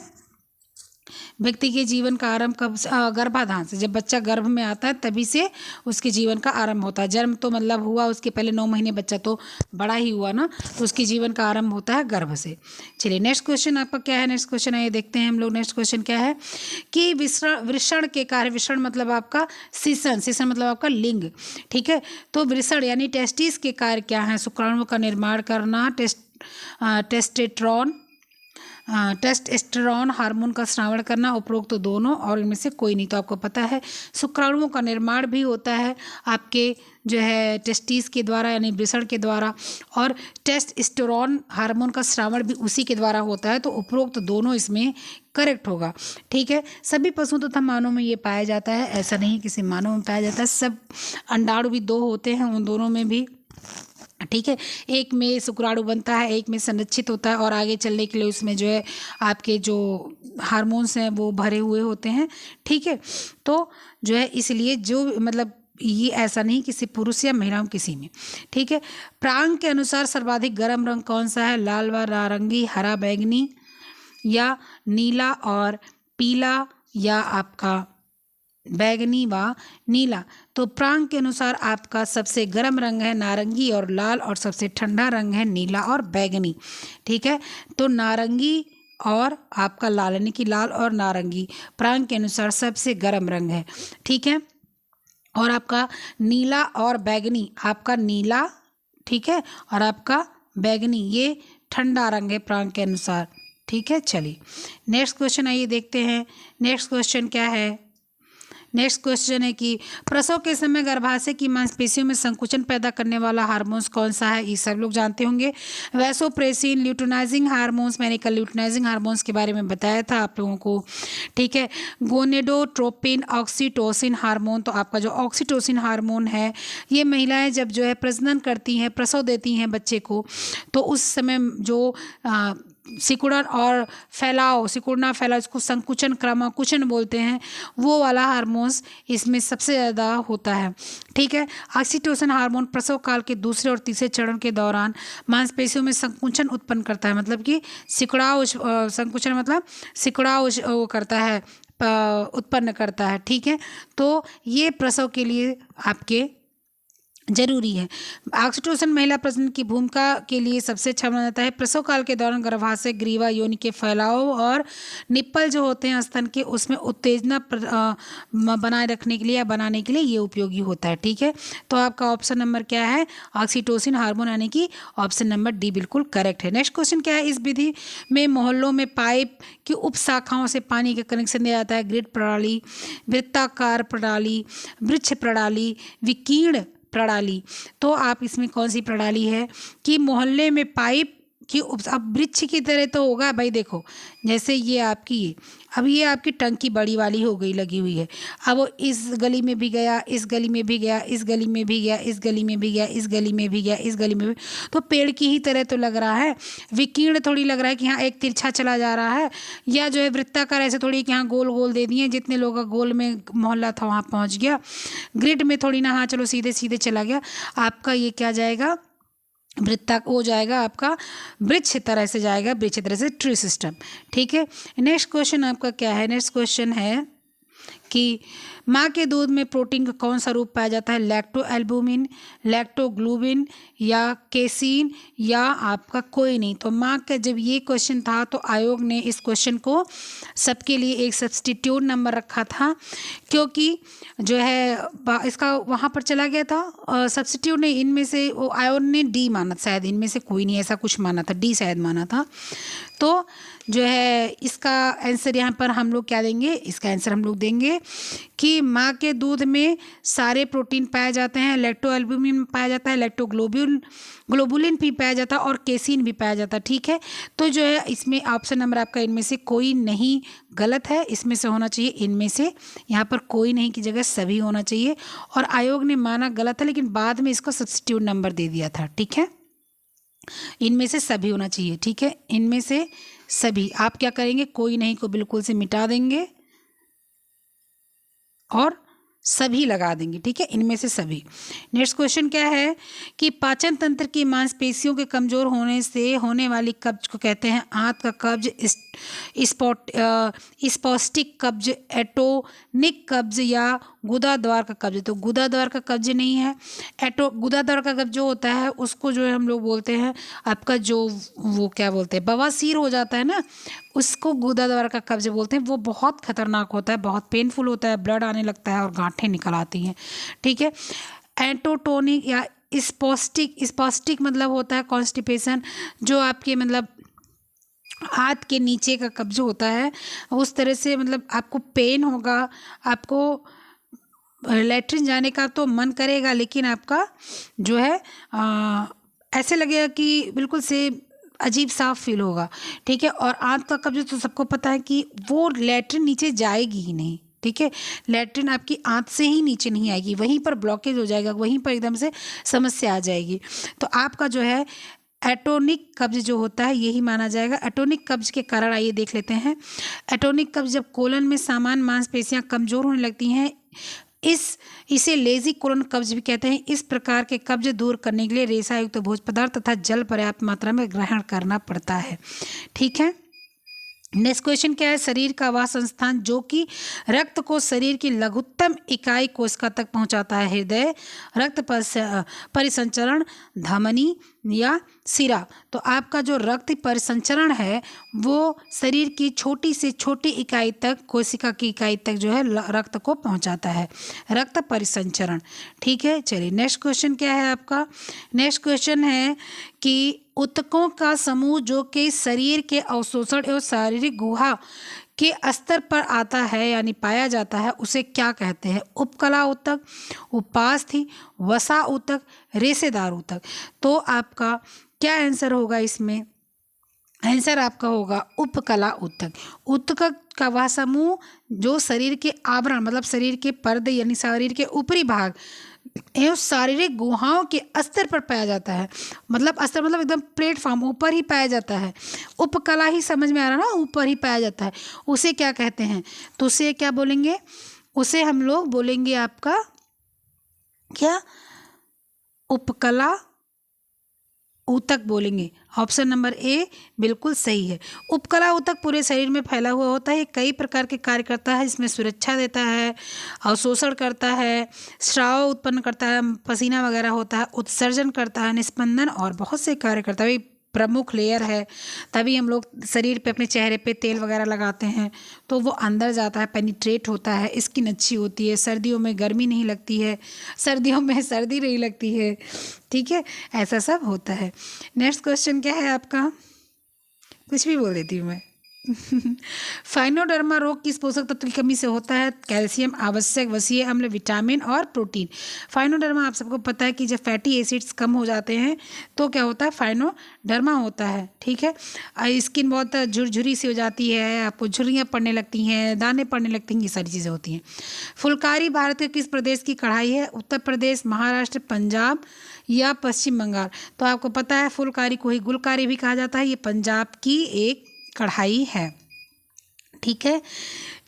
व्यक्ति के जीवन का आरंभ कब गर्भाधान से, जब बच्चा गर्भ में आता है तभी से उसके जीवन का आरंभ होता है। जन्म तो मतलब हुआ, उसके पहले 9 महीने बच्चा तो बड़ा ही हुआ ना, तो उसके जीवन का आरंभ होता है गर्भ से। चलिए नेक्स्ट क्वेश्चन आपका क्या है, नेक्स्ट क्वेश्चन है ये देखते हैं हम लोग। नेक्स्ट क्वेश्चन क्या है कि वृषण के कार्य, वृषण मतलब आपका सीसन, सीसन मतलब आपका लिंग, ठीक है। तो वृषण यानी टेस्टिस के कार्य क्या है, शुक्राणु का निर्माण करना, टेस्टोस्टेरोन हार्मोन का स्रावण करना, उपरोक्त तो दोनों और इनमें से कोई नहीं। तो आपको पता है शुक्राणुओं का निर्माण भी होता है आपके जो है टेस्टिस के द्वारा यानी वृषण के द्वारा, और टेस्टोस्टेरोन हार्मोन का स्रावण भी उसी के द्वारा होता है। तो उपरोक्त तो दोनों इसमें करेक्ट होगा, ठीक है। सभी पशु तथा मानव में ये पाया जाता है, ऐसा नहीं किसी मानव में पाया जाता है। सब अंडाणु भी 2 होते हैं, उन दोनों में भी, ठीक है। एक में शुक्राणु बनता है, एक में संरक्षित होता है, और आगे चलने के लिए उसमें जो है आपके जो हार्मोन्स हैं वो भरे हुए होते हैं, ठीक है। तो जो है इसलिए जो मतलब ये ऐसा नहीं किसी पुरुष या महिलाओं किसी में, ठीक है। प्रांग के अनुसार सर्वाधिक गर्म रंग कौन सा है, लाल व नारंगी, हरा बैंगनी, या नीला और पीला, या आपका बैगनी व नीला। तो प्रांग के अनुसार आपका सबसे गर्म रंग है नारंगी और लाल, और सबसे ठंडा रंग है नीला और बैगनी, ठीक है। तो नारंगी और आपका लाल यानी कि लाल और नारंगी प्रांग के अनुसार सबसे गर्म रंग है, ठीक है। और आपका नीला और बैगनी, आपका नीला, ठीक है, और आपका बैगनी ये ठंडा रंग है प्रांग के अनुसार, ठीक है। चलिए नेक्स्ट क्वेश्चन आइए देखते हैं। नेक्स्ट क्वेश्चन क्या है, नेक्स्ट क्वेश्चन है कि प्रसव के समय गर्भाशय की मांसपेशियों में संकुचन पैदा करने वाला हार्मोन्स कौन सा है, ये सब लोग जानते होंगे। वैसोप्रेसिन, ल्यूटिनाइजिंग हार्मोन्स, मैंने कल ल्यूटिनाइजिंग हार्मोन्स के बारे में बताया था आप लोगों को, ठीक है। Gonadotropin, oxytocin hormone. तो आपका जो ऑक्सीटोसिन हार्मोन है ये महिलाएं जब जो है प्रजनन करती हैं, प्रसव देती हैं बच्चे को, तो उस समय जो सिकुड़न और फैलाव, सिकुड़ना फैलाव, इसको संकुचन क्रमाकुचन बोलते हैं, वो वाला हार्मोन्स इसमें सबसे ज़्यादा होता है, ठीक है। ऑक्सीटोसिन हार्मोन प्रसव काल के दूसरे और तीसरे चरण के दौरान मांसपेशियों में संकुचन उत्पन्न करता है, मतलब कि सिकुड़ाव, संकुचन मतलब सिकुड़ाव वो करता है, उत्पन्न करता है, ठीक है। तो ये प्रसव के लिए आपके जरूरी है। ऑक्सीटोसिन महिला प्रजनन की भूमिका के लिए सबसे अच्छा माना जाता है। प्रसव काल के दौरान गर्भाशय, ग्रीवा, योनि के फैलाव और निप्पल जो होते हैं स्तन के, उसमें उत्तेजना बनाए रखने के लिए या बनाने के लिए ये उपयोगी होता है, ठीक है। तो आपका ऑप्शन नंबर क्या है, ऑक्सीटोसिन हार्मोन, यानी कि ऑप्शन नंबर डी बिल्कुल करेक्ट है। नेक्स्ट क्वेश्चन क्या है, इस विधि में मोहल्लों में पाइप की उप शाखाओं से पानी का कनेक्शन दिया जाता है। ग्रिड प्रणाली, वृत्ताकार प्रणाली, वृक्ष प्रणाली, विकीर्ण प्रणाली। तो आप इसमें कौन सी प्रणाली है कि मोहल्ले में पाइप की अब वृक्ष की तरह तो होगा भाई, देखो जैसे ये आपकी, अब ये आपकी टंकी बड़ी वाली हो गई, लगी हुई है, अब वो इस गली में भी गया, इस गली में भी गया, इस गली में भी गया, इस गली में भी गया, इस गली में भी गया, इस गली में भी, तो पेड़ की ही तरह तो लग रहा है। विकीर्ण थोड़ी लग रहा है कि हाँ एक तिरछा चला जा रहा है, या जो है वृत्ताकार ऐसे थोड़ी कि हाँ गोल गोल दे दिए, जितने लोग का गोल में मोहल्ला था वहाँ पहुँच गया। ग्रिड में थोड़ी ना हाँ चलो सीधे सीधे चला गया। आपका ये क्या जाएगा, वृत्ता हो जाएगा, आपका वृक्ष तरह से जाएगा, वृक्ष तरह से ट्री सिस्टम, ठीक है। नेक्स्ट क्वेश्चन आपका क्या है, नेक्स्ट क्वेश्चन है कि माँ के दूध में प्रोटीन का कौन सा रूप पाया जाता है, लैक्टो एल्बुमिन, लैक्टोग्लूबिन, या केसीन, या आपका कोई नहीं। तो माँ का जब ये क्वेश्चन था तो आयोग ने इस क्वेश्चन को सबके लिए एक सब्स्टिट्यूट नंबर रखा था, क्योंकि जो है इसका वहाँ पर चला गया था सब्स्टिट्यूट ने, इनमें से वो आयोग ने डी माना, शायद इनमें से कोई नहीं ऐसा कुछ माना था, डी शायद माना था। तो जो है इसका आंसर यहाँ पर हम लोग क्या देंगे, इसका आंसर हम लोग देंगे कि माँ के दूध में सारे प्रोटीन पाए जाते हैं, लैक्टोएल्बुमिन पाया जाता है, ग्लोबुलिन भी पाया जाता है और केसिन भी पाया जाता है। ठीक है, तो जो है इसमें ऑप्शन नंबर आपका इनमें से कोई नहीं गलत है, इसमें से होना चाहिए इनमें से, यहाँ पर कोई नहीं की जगह सभी होना चाहिए। और आयोग ने माना गलत है लेकिन बाद में इसको सब्स्टिट्यूट नंबर दे दिया था। ठीक है, इनमें से सभी होना चाहिए। ठीक है, इनमें से सभी। आप क्या करेंगे, कोई नहीं को बिल्कुल से मिटा देंगे और सभी लगा देंगे। ठीक है, इनमें से सभी। नेक्स्ट क्वेश्चन क्या है कि पाचन तंत्र की मांसपेशियों के कमजोर होने से होने वाली कब्ज को कहते हैं आंत का कब्ज, स्पॉस्टिक कब्ज, एटोनिक कब्ज या गुदाद्वार का कब्ज। तो गुदाद्वार का कब्ज नहीं है, गुदाद्वार का कब्ज जो होता है उसको जो है हम लोग बोलते हैं आपका जो वो क्या बोलते हैं बवासीर हो जाता है ना, उसको गुदाद्वार का कब्ज बोलते हैं। वो बहुत खतरनाक होता है, बहुत पेनफुल होता है, ब्लड आने लगता है और गांठें निकल आती हैं। ठीक है, एंटोटोनिक या स्पॉस्टिक मतलब होता है कॉन्स्टिपेशन, जो आपके मतलब हाथ के नीचे का कब्ज होता है, उस तरह से मतलब आपको पेन होगा, आपको लैट्रिन जाने का तो मन करेगा लेकिन आपका जो है ऐसे लगेगा कि बिल्कुल से अजीब सा फील होगा। ठीक है, और आंत का कब्ज तो सबको पता है कि वो लैट्रिन नीचे जाएगी ही नहीं। ठीक है, लैट्रिन आपकी आंत से ही नीचे नहीं आएगी, वहीं पर ब्लॉकेज हो जाएगा, वहीं पर एकदम से समस्या आ जाएगी। तो आपका जो है एटोनिक कब्ज जो होता है यही माना जाएगा। एटोनिक कब्ज के कारण आइए देख लेते हैं। एटोनिक कब्ज जब कोलन में सामान्य मांसपेशियां कमजोर होने लगती हैं, इसे लेजी कोलन कब्ज भी कहते हैं। इस प्रकार के कब्ज दूर करने के लिए रेशा युक्त भोज्य पदार्थ तथा जल पर्याप्त मात्रा में ग्रहण करना पड़ता है। ठीक है, नेक्स्ट क्वेश्चन क्या है, शरीर का वह संस्थान जो कि रक्त को शरीर की लघुत्तम इकाई कोशिका तक पहुंचाता है, हृदय, रक्त परिसंचरण, धमनी या सिरा। तो आपका जो रक्त परिसंचरण है वो शरीर की छोटी से छोटी इकाई तक, कोशिका की इकाई तक जो है रक्त को पहुंचाता है, रक्त परिसंचरण। ठीक है, चलिए नेक्स्ट क्वेश्चन क्या है आपका। नेक्स्ट क्वेश्चन है कि ऊतकों का समूह जो कि शरीर के अवशोषण एवं शारीरिक गुहा के स्तर पर आता है यानी पाया जाता है, उसे क्या कहते हैं। उपकला ऊतक, उपास्थि, वसा ऊतक, रेशेदार ऊतक। तो आपका क्या आंसर होगा इसमें, आंसर आपका होगा उपकला ऊतक। ऊतक का वह समूह जो शरीर के आवरण मतलब शरीर के पर्दे यानी शरीर के ऊपरी भाग एवं शारीरिक गुहाओं के स्तर पर पाया जाता है। मतलब स्तर मतलब एकदम प्लेटफॉर्म ऊपर ही पाया जाता है। उपकला ही समझ में आ रहा ना, ऊपर ही पाया जाता है, उसे क्या कहते हैं। तो उसे क्या बोलेंगे, उसे हम लोग बोलेंगे आपका क्या, उपकला ऊतक बोलेंगे। ऑप्शन नंबर ए बिल्कुल सही है। उपकला ऊतक पूरे शरीर में फैला हुआ होता है, ये कई प्रकार के कार्य करता है, इसमें सुरक्षा देता है, अवशोषण करता है, स्राव उत्पन्न करता है, पसीना वगैरह होता है, उत्सर्जन करता है, निस्पंदन और बहुत से कार्य करता है। प्रमुख लेयर है, तभी हम लोग शरीर पे अपने चेहरे पे तेल वगैरह लगाते हैं तो वो अंदर जाता है, पेनिट्रेट होता है, स्किन अच्छी होती है, सर्दियों में गर्मी नहीं लगती है, सर्दियों में सर्दी नहीं लगती है। ठीक है, ऐसा सब होता है। नेक्स्ट क्वेश्चन क्या है आपका, कुछ भी बोल देती हूँ मैं। फाइनोडर्मा रोग किस पोषक तत्व की कमी से होता है। कैल्शियम, आवश्यक वसीय अम्ल, विटामिन और प्रोटीन। फाइनोडर्मा आप सबको पता है कि जब फैटी एसिड्स कम हो जाते हैं तो क्या होता है, फाइनोडर्मा होता है। ठीक है, स्किन बहुत झुरझुरी सी हो जाती है, आपको झुर्रियाँ पड़ने लगती हैं, दाने पड़ने लगती हैं, ये सारी चीज़ें होती हैं। फुलकारी भारत के किस प्रदेश की कढ़ाई है। उत्तर प्रदेश, महाराष्ट्र, पंजाब या पश्चिम बंगाल। तो आपको पता है फुलकारी को ही गुलकारी भी कहा जाता है, ये पंजाब की एक कढ़ाई है। ठीक है,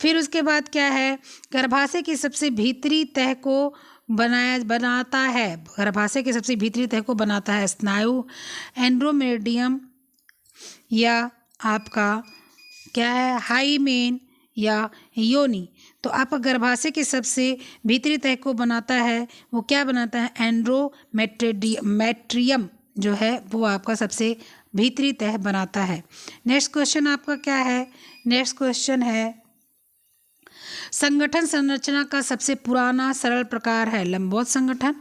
फिर उसके बाद क्या है, गर्भाशय की सबसे भीतरी तह को बनाता है, गर्भाशय की सबसे भीतरी तह को बनाता है स्नायु, एंड्रोमेडियम या आपका क्या है, हाइमेन या योनि। तो आपका गर्भाशय के सबसे भीतरी तह को बनाता है, वो क्या बनाता है, एंड्रोमेट्रियम जो है वो आपका सबसे भीतरी तह बनाता है। नेक्स्ट क्वेश्चन आपका क्या है, नेक्स्ट क्वेश्चन है संगठन संरचना का सबसे पुराना सरल प्रकार है। लंबवत संगठन,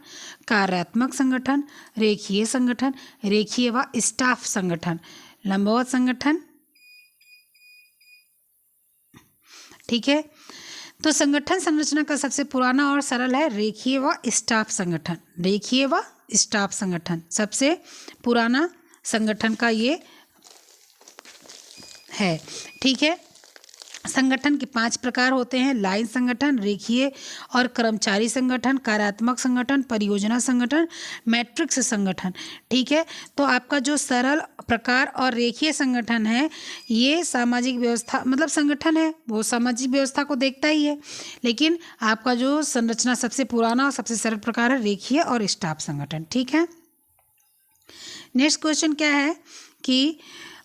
कार्यात्मक संगठन, रेखीय संगठन, रेखीय व स्टाफ संगठन। लंबवत संगठन, ठीक है। तो संगठन संरचना का सबसे पुराना और सरल है रेखीय व स्टाफ संगठन। रेखीय व स्टाफ संगठन सबसे पुराना संगठन का ये है। ठीक है, संगठन के 5 प्रकार होते हैं: लाइन संगठन, रेखीय और कर्मचारी संगठन, कार्यात्मक संगठन, परियोजना संगठन, मैट्रिक्स संगठन। ठीक है, तो आपका जो सरल प्रकार और रेखीय संगठन है ये सामाजिक व्यवस्था मतलब संगठन है वो सामाजिक व्यवस्था को देखता ही है, लेकिन आपका जो संरचना सबसे पुराना और सबसे सरल प्रकार है रेखीय और स्टाफ संगठन। ठीक है, नेक्स्ट क्वेश्चन क्या है कि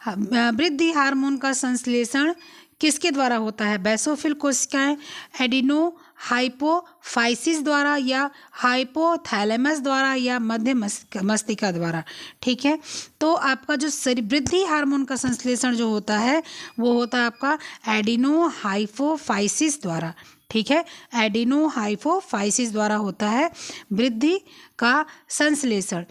वृद्धि हार्मोन का संश्लेषण किसके द्वारा होता है? बेसोफिल कोशिकाएं, एडिनो हाइपोफाइसिस द्वारा या हाइपोथैलेमस द्वारा या मध्य मस्तिष्का द्वारा। ठीक है, तो आपका जो वृद्धि हार्मोन का संश्लेषण जो होता है वो होता है आपका एडिनो हाइपोफाइसिस द्वारा। ठीक है, एडिनो हाइपोफाइसिस द्वारा होता है वृद्धि का संश्लेषण।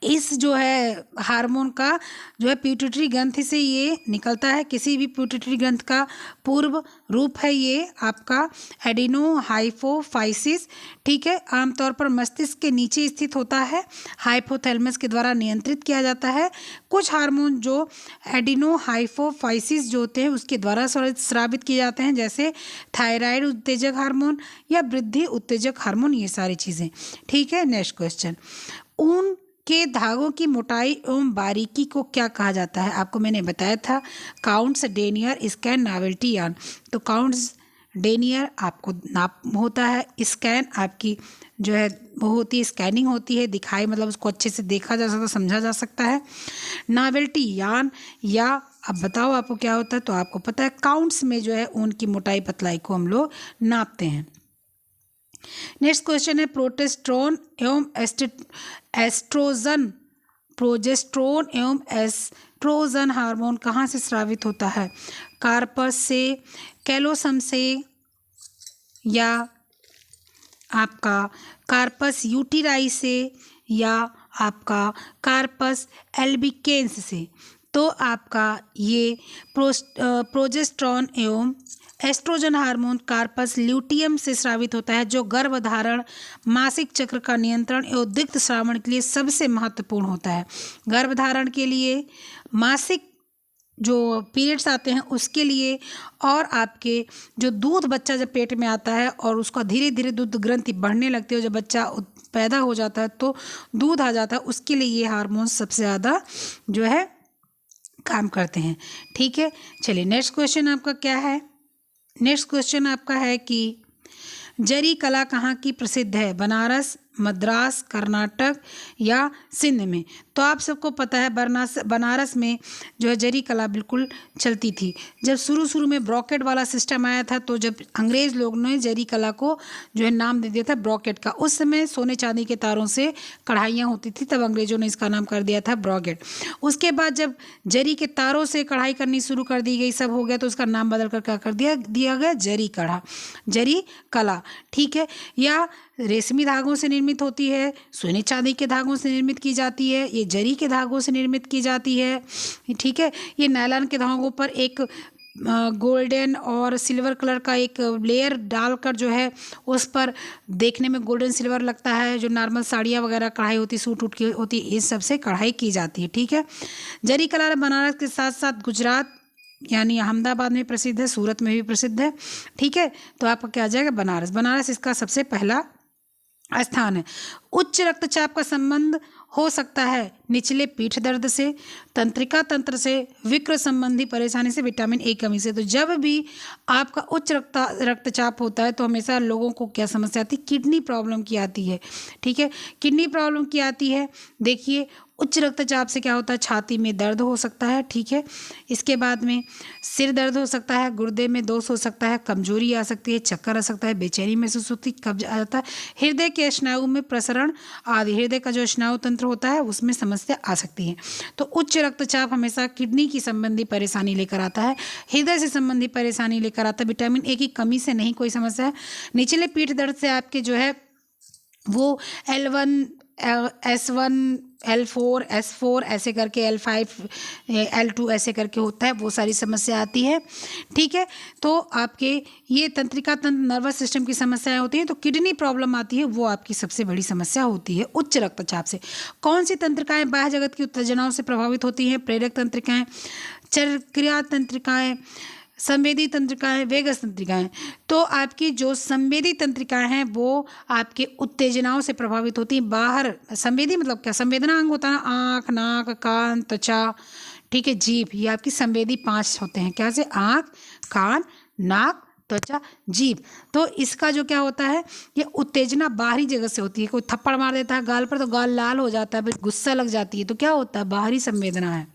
इस जो है हार्मोन का जो है पिट्यूटरी ग्रंथि से ये निकलता है। किसी भी पिट्यूटरी ग्रंथ का पूर्व रूप है ये आपका एडिनो हाइपोफाइसिस। ठीक है, आमतौर पर मस्तिष्क के नीचे स्थित होता है, हाइपोथैलेमस के द्वारा नियंत्रित किया जाता है। कुछ हार्मोन जो एडिनो हाइपोफाइसिस जो होते हैं उसके द्वारा स्रावित किए जाते हैं, जैसे थायराइड उत्तेजक हार्मोन या वृद्धि उत्तेजक हार्मोन, ये सारी चीज़ें। ठीक है, नेक्स्ट क्वेश्चन, ऊन के धागों की मोटाई एवं बारीकी को क्या कहा जाता है? आपको मैंने बताया था counts, denier, scan, novelty yarn. तो काउंट्स, डेनियर आपको नाप होता है, स्कैन आपकी जो है वो होती है स्कैनिंग होती है, दिखाई मतलब उसको अच्छे से देखा जा सकता समझा जा सकता है। नॉवेल्टी यार्न या अब बताओ आपको क्या होता है? तो आपको पता है काउंट्स में जो है ऊन की मोटाई पतलाई को हम लोग नापते हैं। नेक्स्ट क्वेश्चन है प्रोजेस्टेरोन एवं एस्ट्रोजन। प्रोजेस्टेरोन एवं एस्ट्रोजन हार्मोन कहाँ से स्रावित होता है? कार्पस से, कैलोसम से या आपका कार्पस यूटिराई से या आपका कार्पस एल्बिकेंस से। तो आपका ये प्रोजेस्टेरोन एवं एस्ट्रोजन हार्मोन कार्पस ल्यूटियम से स्रावित होता है, जो गर्भधारण, मासिक चक्र का नियंत्रण एवं दिग्ध श्रावण के लिए सबसे महत्वपूर्ण होता है। गर्भधारण के लिए, मासिक जो पीरियड्स आते हैं उसके लिए, और आपके जो दूध बच्चा जब पेट में आता है और उसका धीरे धीरे दूध ग्रंथि बढ़ने लगती है, जब बच्चा पैदा हो जाता है तो दूध आ जाता है, उसके लिए ये हार्मोन सबसे ज़्यादा जो है काम करते हैं। ठीक है, चलिए नेक्स्ट क्वेश्चन आपका क्या है? नेक्स्ट क्वेश्चन आपका है कि जरी कला कहाँ की प्रसिद्ध है? बनारस, मद्रास, कर्नाटक या सिंध में? तो आप सबको पता है बनारस में जो है जरी कला बिल्कुल चलती थी। जब शुरू में ब्रॉकेट वाला सिस्टम आया था, तो जब अंग्रेज़ लोग ने जरी कला को जो है नाम दे दिया था ब्रॉकेट का। उस समय सोने चांदी के तारों से कढ़ाइयाँ होती थी, तब अंग्रेज़ों ने इसका नाम कर दिया था ब्रॉकेट। उसके बाद जब जरी के तारों से कढ़ाई करनी शुरू कर दी गई, सब हो गया, तो उसका नाम बदल कर क्या कर दिया गया जरी कढ़ा, जरी कला। ठीक है, या रेशमी धागों से निर्मित होती है, सोने चांदी के धागों से निर्मित की जाती है, ये जरी के धागों से निर्मित की जाती है। ठीक है, ये नायलॉन के धागों पर एक गोल्डन और सिल्वर कलर का एक लेयर डालकर जो है उस पर देखने में गोल्डन सिल्वर लगता है। जो नॉर्मल साड़ियाँ वगैरह कढ़ाई होती, सूट उट की होती, इस सब से कढ़ाई की जाती है। ठीक है, जरी कला बनारस के साथ साथ गुजरात यानी अहमदाबाद में प्रसिद्ध है, सूरत में भी प्रसिद्ध है। ठीक है, तो आपका क्या आ जाएगा? बनारस। बनारस इसका सबसे पहला स्थान है। उच्च रक्तचाप का संबंध हो सकता है निचले पीठ दर्द से, तंत्रिका तंत्र से, विकृत संबंधी परेशानी से, विटामिन ए कमी से। तो जब भी आपका उच्च रक्तचाप होता है तो हमेशा लोगों को क्या समस्या आती है? किडनी प्रॉब्लम की आती है। ठीक है, किडनी प्रॉब्लम की आती है। देखिए उच्च रक्तचाप से क्या होता है? छाती में दर्द हो सकता है। ठीक है, इसके बाद में सिर दर्द हो सकता है, गुर्दे में दोष हो सकता है, कमजोरी आ सकती है, चक्कर आ सकता है, बेचैनी महसूस होती है, कब्ज आ जाता है, हृदय के स्नायु में प्रसरण आदि, हृदय का जो स्नायु तंत्र होता है उसमें समस्या आ सकती है। तो उच्च रक्तचाप हमेशा किडनी की संबंधी परेशानी लेकर आता है, हृदय से संबंधी परेशानी लेकर आता है, विटामिन ए की कमी से नहीं कोई समस्या है। निचले पीठ दर्द से आपके जो है वो L1, S1 L4 S4 ऐसे करके L5 L2 ऐसे करके होता है, वो सारी समस्या आती है। ठीक है, तो आपके ये तंत्रिका तंत्र नर्वस सिस्टम की समस्याएं होती हैं। तो किडनी प्रॉब्लम आती है, वो आपकी सबसे बड़ी समस्या होती है उच्च रक्तचाप से। कौन सी तंत्रिकाएं बाह्य जगत की उत्तेजनाओं से प्रभावित होती हैं? प्रेरक तंत्रिकाएं, चरक्रिया तंत्रिकाएं, संवेदी तंत्रिकाएं, वेगस तंत्रिकाएं। तो आपकी जो संवेदी तंत्रिकाएं हैं वो आपके उत्तेजनाओं से प्रभावित होती हैं। बाहर संवेदी मतलब क्या? संवेदना अंग होता है ना, आँख, नाक, कान, त्वचा, ठीक है, जीभ, ये आपकी संवेदी 5 होते हैं। क्या से? आँख, कान, नाक, त्वचा, जीभ। तो इसका जो क्या होता है, ये उत्तेजना बाहरी जगह से होती है। कोई थप्पड़ मार देता है गाल पर तो गाल लाल हो जाता है, फिर गुस्सा लग जाती है, तो क्या होता है? बाहरी संवेदना है।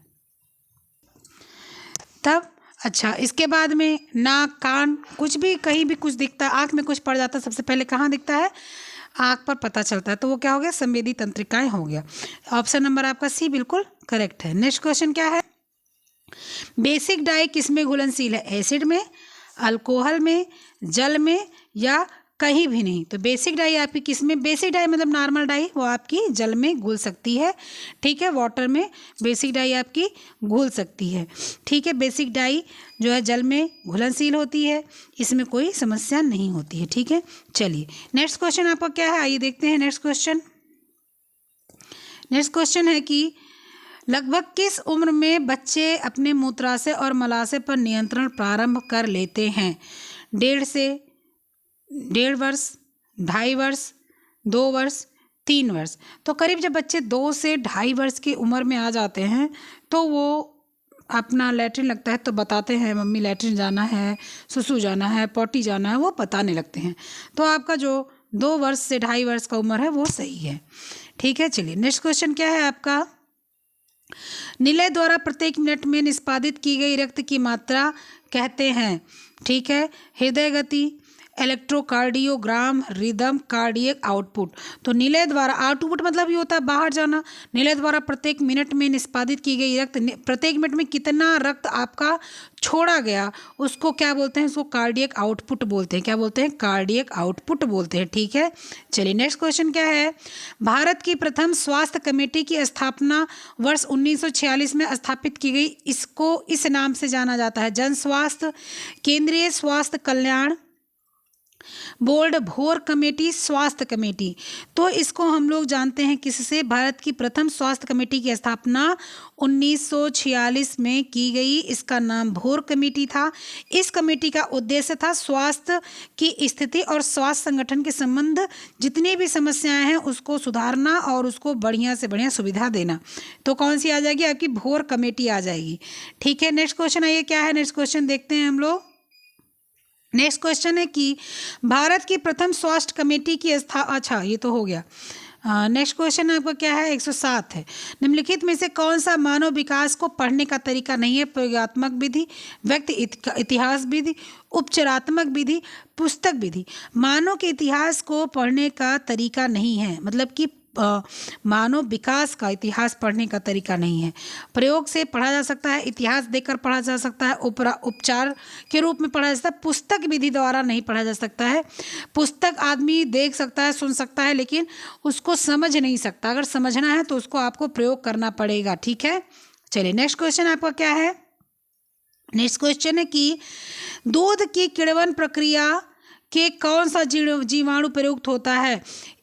तब अच्छा, इसके बाद में नाक, कान, कुछ भी कहीं भी कुछ दिखता है, आँख में कुछ पड़ जाता है, सबसे पहले कहाँ दिखता है? आँख पर पता चलता है, तो वो क्या हो गया? संवेदी तंत्रिकाएं हो गया। ऑप्शन नंबर आपका सी बिल्कुल करेक्ट है। नेक्स्ट क्वेश्चन क्या है? बेसिक डाई किस में घुलनशील है? एसिड में, अल्कोहल में, जल में, या कहीं भी नहीं? तो बेसिक डाई आपकी किस में? बेसिक डाई मतलब नॉर्मल डाई, वो आपकी जल में घुल सकती है। ठीक है, वाटर में बेसिक डाई आपकी घुल सकती है। ठीक है, बेसिक डाई जो है जल में घुलनशील होती है, इसमें कोई समस्या नहीं होती है। ठीक है, चलिए नेक्स्ट क्वेश्चन आपका क्या है, आइए देखते हैं नेक्स्ट क्वेश्चन। नेक्स्ट क्वेश्चन है कि लगभग किस उम्र में बच्चे अपने मूत्राशय और मलाशय पर नियंत्रण प्रारंभ कर लेते हैं? 1.5 वर्ष, 2.5 वर्ष, 2 वर्ष, 3 वर्ष। तो करीब जब बच्चे 2 से 2.5 वर्ष की उम्र में आ जाते हैं तो वो अपना लैट्रिन लगता है तो बताते हैं मम्मी लैट्रिन जाना है, सुसु जाना है, पॉटी जाना है, वो बताने लगते हैं। तो आपका जो 2 वर्ष से 2.5 वर्ष का उम्र है वो सही है। ठीक है, चलिए नेक्स्ट क्वेश्चन क्या है आपका? निलय द्वारा प्रत्येक मिनट में निष्पादित की गई रक्त की मात्रा कहते हैं। ठीक है, हृदय गति, इलेक्ट्रोकार्डियोग्राम, रिदम, कार्डियक आउटपुट। तो निलय द्वारा, आउटपुट मतलब ये होता है बाहर जाना। निलय द्वारा प्रत्येक मिनट में निष्पादित की गई रक्त, प्रत्येक मिनट में कितना रक्त आपका छोड़ा गया उसको क्या बोलते हैं? उसको कार्डियक आउटपुट बोलते हैं। क्या बोलते हैं? कार्डियक आउटपुट बोलते हैं। ठीक है, चलिए नेक्स्ट क्वेश्चन क्या है? भारत की प्रथम स्वास्थ्य कमेटी की स्थापना वर्ष 1946 में स्थापित की गई, इसको इस नाम से जाना जाता है। जन स्वास्थ्य, केंद्रीय स्वास्थ्य कल्याण बोर्ड, भोर कमेटी, स्वास्थ्य कमेटी। तो इसको हम लोग जानते हैं किससे? भारत की प्रथम स्वास्थ्य कमेटी की स्थापना 1946 में की गई, इसका नाम भोर कमेटी था। इस कमेटी का उद्देश्य था स्वास्थ्य की स्थिति और स्वास्थ्य संगठन के संबंध जितनी भी समस्याएं हैं उसको सुधारना और उसको बढ़िया से बढ़िया सुविधा देना। तो कौन सी आ जाएगी? आपकी भोर कमेटी आ जाएगी। ठीक है, नेक्स्ट क्वेश्चन आइए क्या है? नेक्स्ट क्वेश्चन देखते हैं हम लोग। नेक्स्ट क्वेश्चन है कि भारत की प्रथम स्वास्थ्य कमेटी की अच्छा ये तो हो गया। नेक्स्ट क्वेश्चन आपका क्या है? 107 है। निम्नलिखित में से कौन सा मानव विकास को पढ़ने का तरीका नहीं है? प्रयोगात्मक विधि, व्यक्ति इतिहास विधि, उपचारात्मक विधि, पुस्तक विधि। मानव के इतिहास को पढ़ने का तरीका नहीं है, मतलब कि मानव विकास का इतिहास पढ़ने का तरीका नहीं है। प्रयोग से पढ़ा जा सकता है, इतिहास देखकर पढ़ा जा सकता है, उपचार के रूप में पढ़ा जा सकता है, पुस्तक विधि द्वारा नहीं पढ़ा जा सकता है। पुस्तक आदमी देख सकता है, सुन सकता है, लेकिन उसको समझ नहीं सकता। अगर समझना है तो उसको आपको प्रयोग करना पड़ेगा। ठीक है, चलिए नेक्स्ट क्वेश्चन आपका क्या है? नेक्स्ट क्वेश्चन है कि दूध की किण्वन प्रक्रिया के कौन सा जीवाणु प्रयुक्त होता है?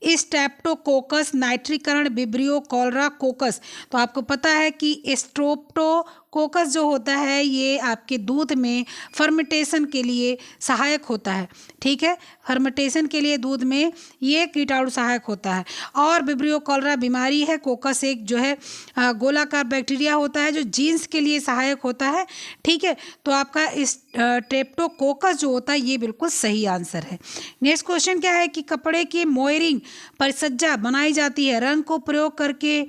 स्ट्रेप्टोकोकस, नाइट्रीकरण, विब्रियो, कॉलरा, कोकस। तो आपको पता है कि स्ट्रेप्टोकोकस जो होता है ये आपके दूध में फर्मेंटेशन के लिए सहायक होता है। ठीक है, फर्मेंटेशन के लिए दूध में ये कीटाणु सहायक होता है। और विब्रियो कॉलरा बीमारी है। कोकस एक जो है गोलाकार बैक्टीरिया होता है जो जीन्स के लिए सहायक होता है। ठीक है, तो आपका स्ट्रेप्टोकोकस जो होता है ये बिल्कुल सही आंसर है। नेक्स्ट क्वेश्चन क्या है कि कपड़े की मोयरिंग परिसज्जा बनाई जाती है रंग को प्रयोग करके,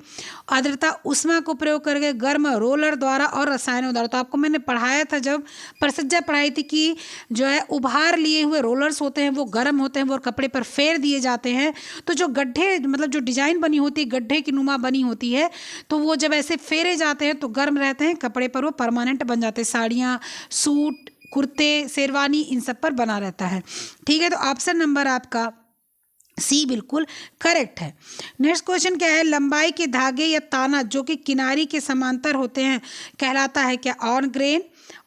आर्द्रता उष्मा को प्रयोग करके, गर्म रोलर द्वारा और रसायनों द्वारा। तो आपको मैंने पढ़ाया था जब परिसज्जा पढ़ाई थी कि जो है उभार लिए हुए रोलर्स होते हैं वो गर्म होते हैं, वो कपड़े पर फेर दिए जाते हैं। तो जो गड्ढे मतलब जो डिजाइन बनी होती है गड्ढे की नुमा बनी होती है तो वो जब ऐसे फेरे जाते हैं तो गर्म रहते हैं कपड़े पर, वो परमानेंट बन जाते हैं। साड़ियाँ, सूट, कुर्ते, शेरवानी इन सब पर बना रहता है। ठीक है, तो ऑप्शन नंबर आपका सी बिल्कुल करेक्ट है। नेक्स्ट क्वेश्चन क्या है, लंबाई के धागे या ताना जो कि किनारी के समांतर होते हैं कहलाता है क्या, ऑन ग्रेन,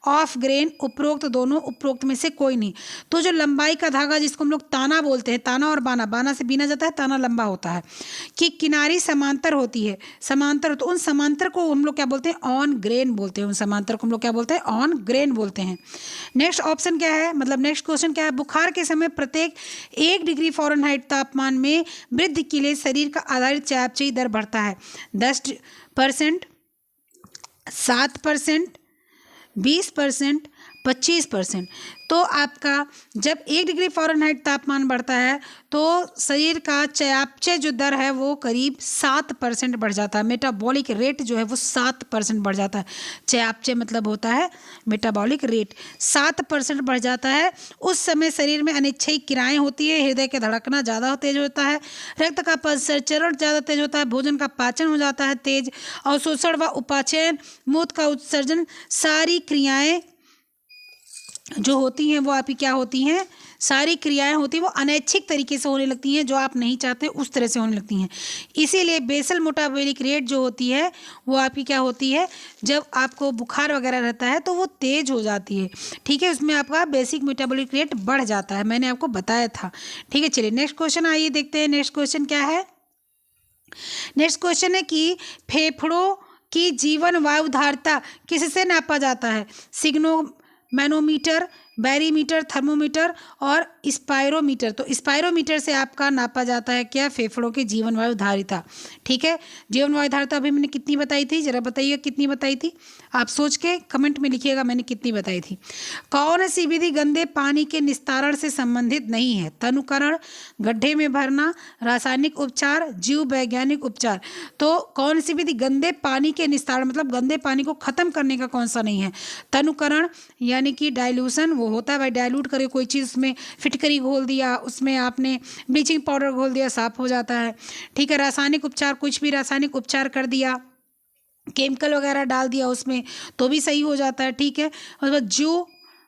ऑफ ग्रेन, उपरोक्त दोनों, उपरोक्त में से कोई नहीं। तो जो लंबाई का धागा जिसको हम लोग ताना बोलते हैं, ताना और बाना, बाना से बीना जाता है, ताना लंबा होता है, कि किनारी समांतर होती है, समांतर, तो उन समांतर को हम लोग क्या बोलते हैं, ऑन ग्रेन बोलते हैं, उन समांतर को हम लोग क्या बोलते हैं, ऑन ग्रेन बोलते हैं। नेक्स्ट ऑप्शन क्या है, मतलब नेक्स्ट क्वेश्चन क्या है, बुखार के समय प्रत्येक 1 डिग्री फ़ारेनहाइट तापमान में वृद्धि के लिए शरीर का आधारित चयापचयी दर बढ़ता है 10%, 7%, 20%, 25%। तो आपका जब 1 डिग्री फ़ारेनहाइट तापमान बढ़ता है तो शरीर का चयापचय जो दर है वो करीब 7% बढ़ जाता है, मेटाबॉलिक रेट जो है वो 7% बढ़ जाता है। चयापचय मतलब होता है मेटाबॉलिक रेट, 7% बढ़ जाता है। उस समय शरीर में अनिच्छयी क्रियाएं होती है, हृदय का धड़कना ज़्यादा तेज होता है, रक्त का परिसंचरण ज़्यादा तेज होता है, भोजन का पाचन हो जाता है तेज, अवशोषण व उपाचयन, मूत्र का उत्सर्जन, सारी क्रियाएं जो होती हैं वो आपकी क्या होती हैं, सारी क्रियाएं होती हैं वो अनैच्छिक तरीके से होने लगती हैं, जो आप नहीं चाहते उस तरह से होने लगती हैं। इसीलिए बेसल मेटाबॉलिक रेट जो होती है वो आपकी क्या होती है, जब आपको बुखार वगैरह रहता है तो वो तेज हो जाती है, ठीक है, उसमें आपका बेसिक मेटाबॉलिक रेट बढ़ जाता है, मैंने आपको बताया था, ठीक है। चलिए नेक्स्ट क्वेश्चन आइए देखते हैं। नेक्स्ट क्वेश्चन क्या है, नेक्स्ट क्वेश्चन है कि फेफड़ों की जीवन वायु धारिता किससे नापा जाता है, सिग्नो मैनोमीटर, बैरीमीटर, थर्मोमीटर और स्पायरोमीटर। तो स्पायरोमीटर से आपका नापा जाता है क्या, फेफड़ों की जीवन वायु धारिता, ठीक है। जीवन वायु धारिता अभी मैंने कितनी बताई थी, जरा बताइए कितनी बताई थी, आप सोच के कमेंट में लिखिएगा मैंने कितनी बताई थी। कौन सी विधि गंदे पानी के निस्तारण से संबंधित नहीं है, तनुकरण, गड्ढे में भरना, रासायनिक उपचार, जीव वैज्ञानिक उपचार। तो कौन सी विधि गंदे पानी के निस्तारण मतलब गंदे पानी को खत्म करने का कौन सा नहीं है, तनुकरण यानी कि डाइल्यूशन, वो होता है भाई डाइल्यूट करके कोई चीज़ उसमें फिटकरी घोल दिया, उसमें आपने ब्लीचिंग पाउडर घोल दिया, साफ हो जाता है, ठीक है। रासायनिक उपचार, कुछ भी रासायनिक उपचार कर दिया, केमिकल वगैरह डाल दिया उसमें तो भी सही हो जाता है, ठीक है। और बाद जो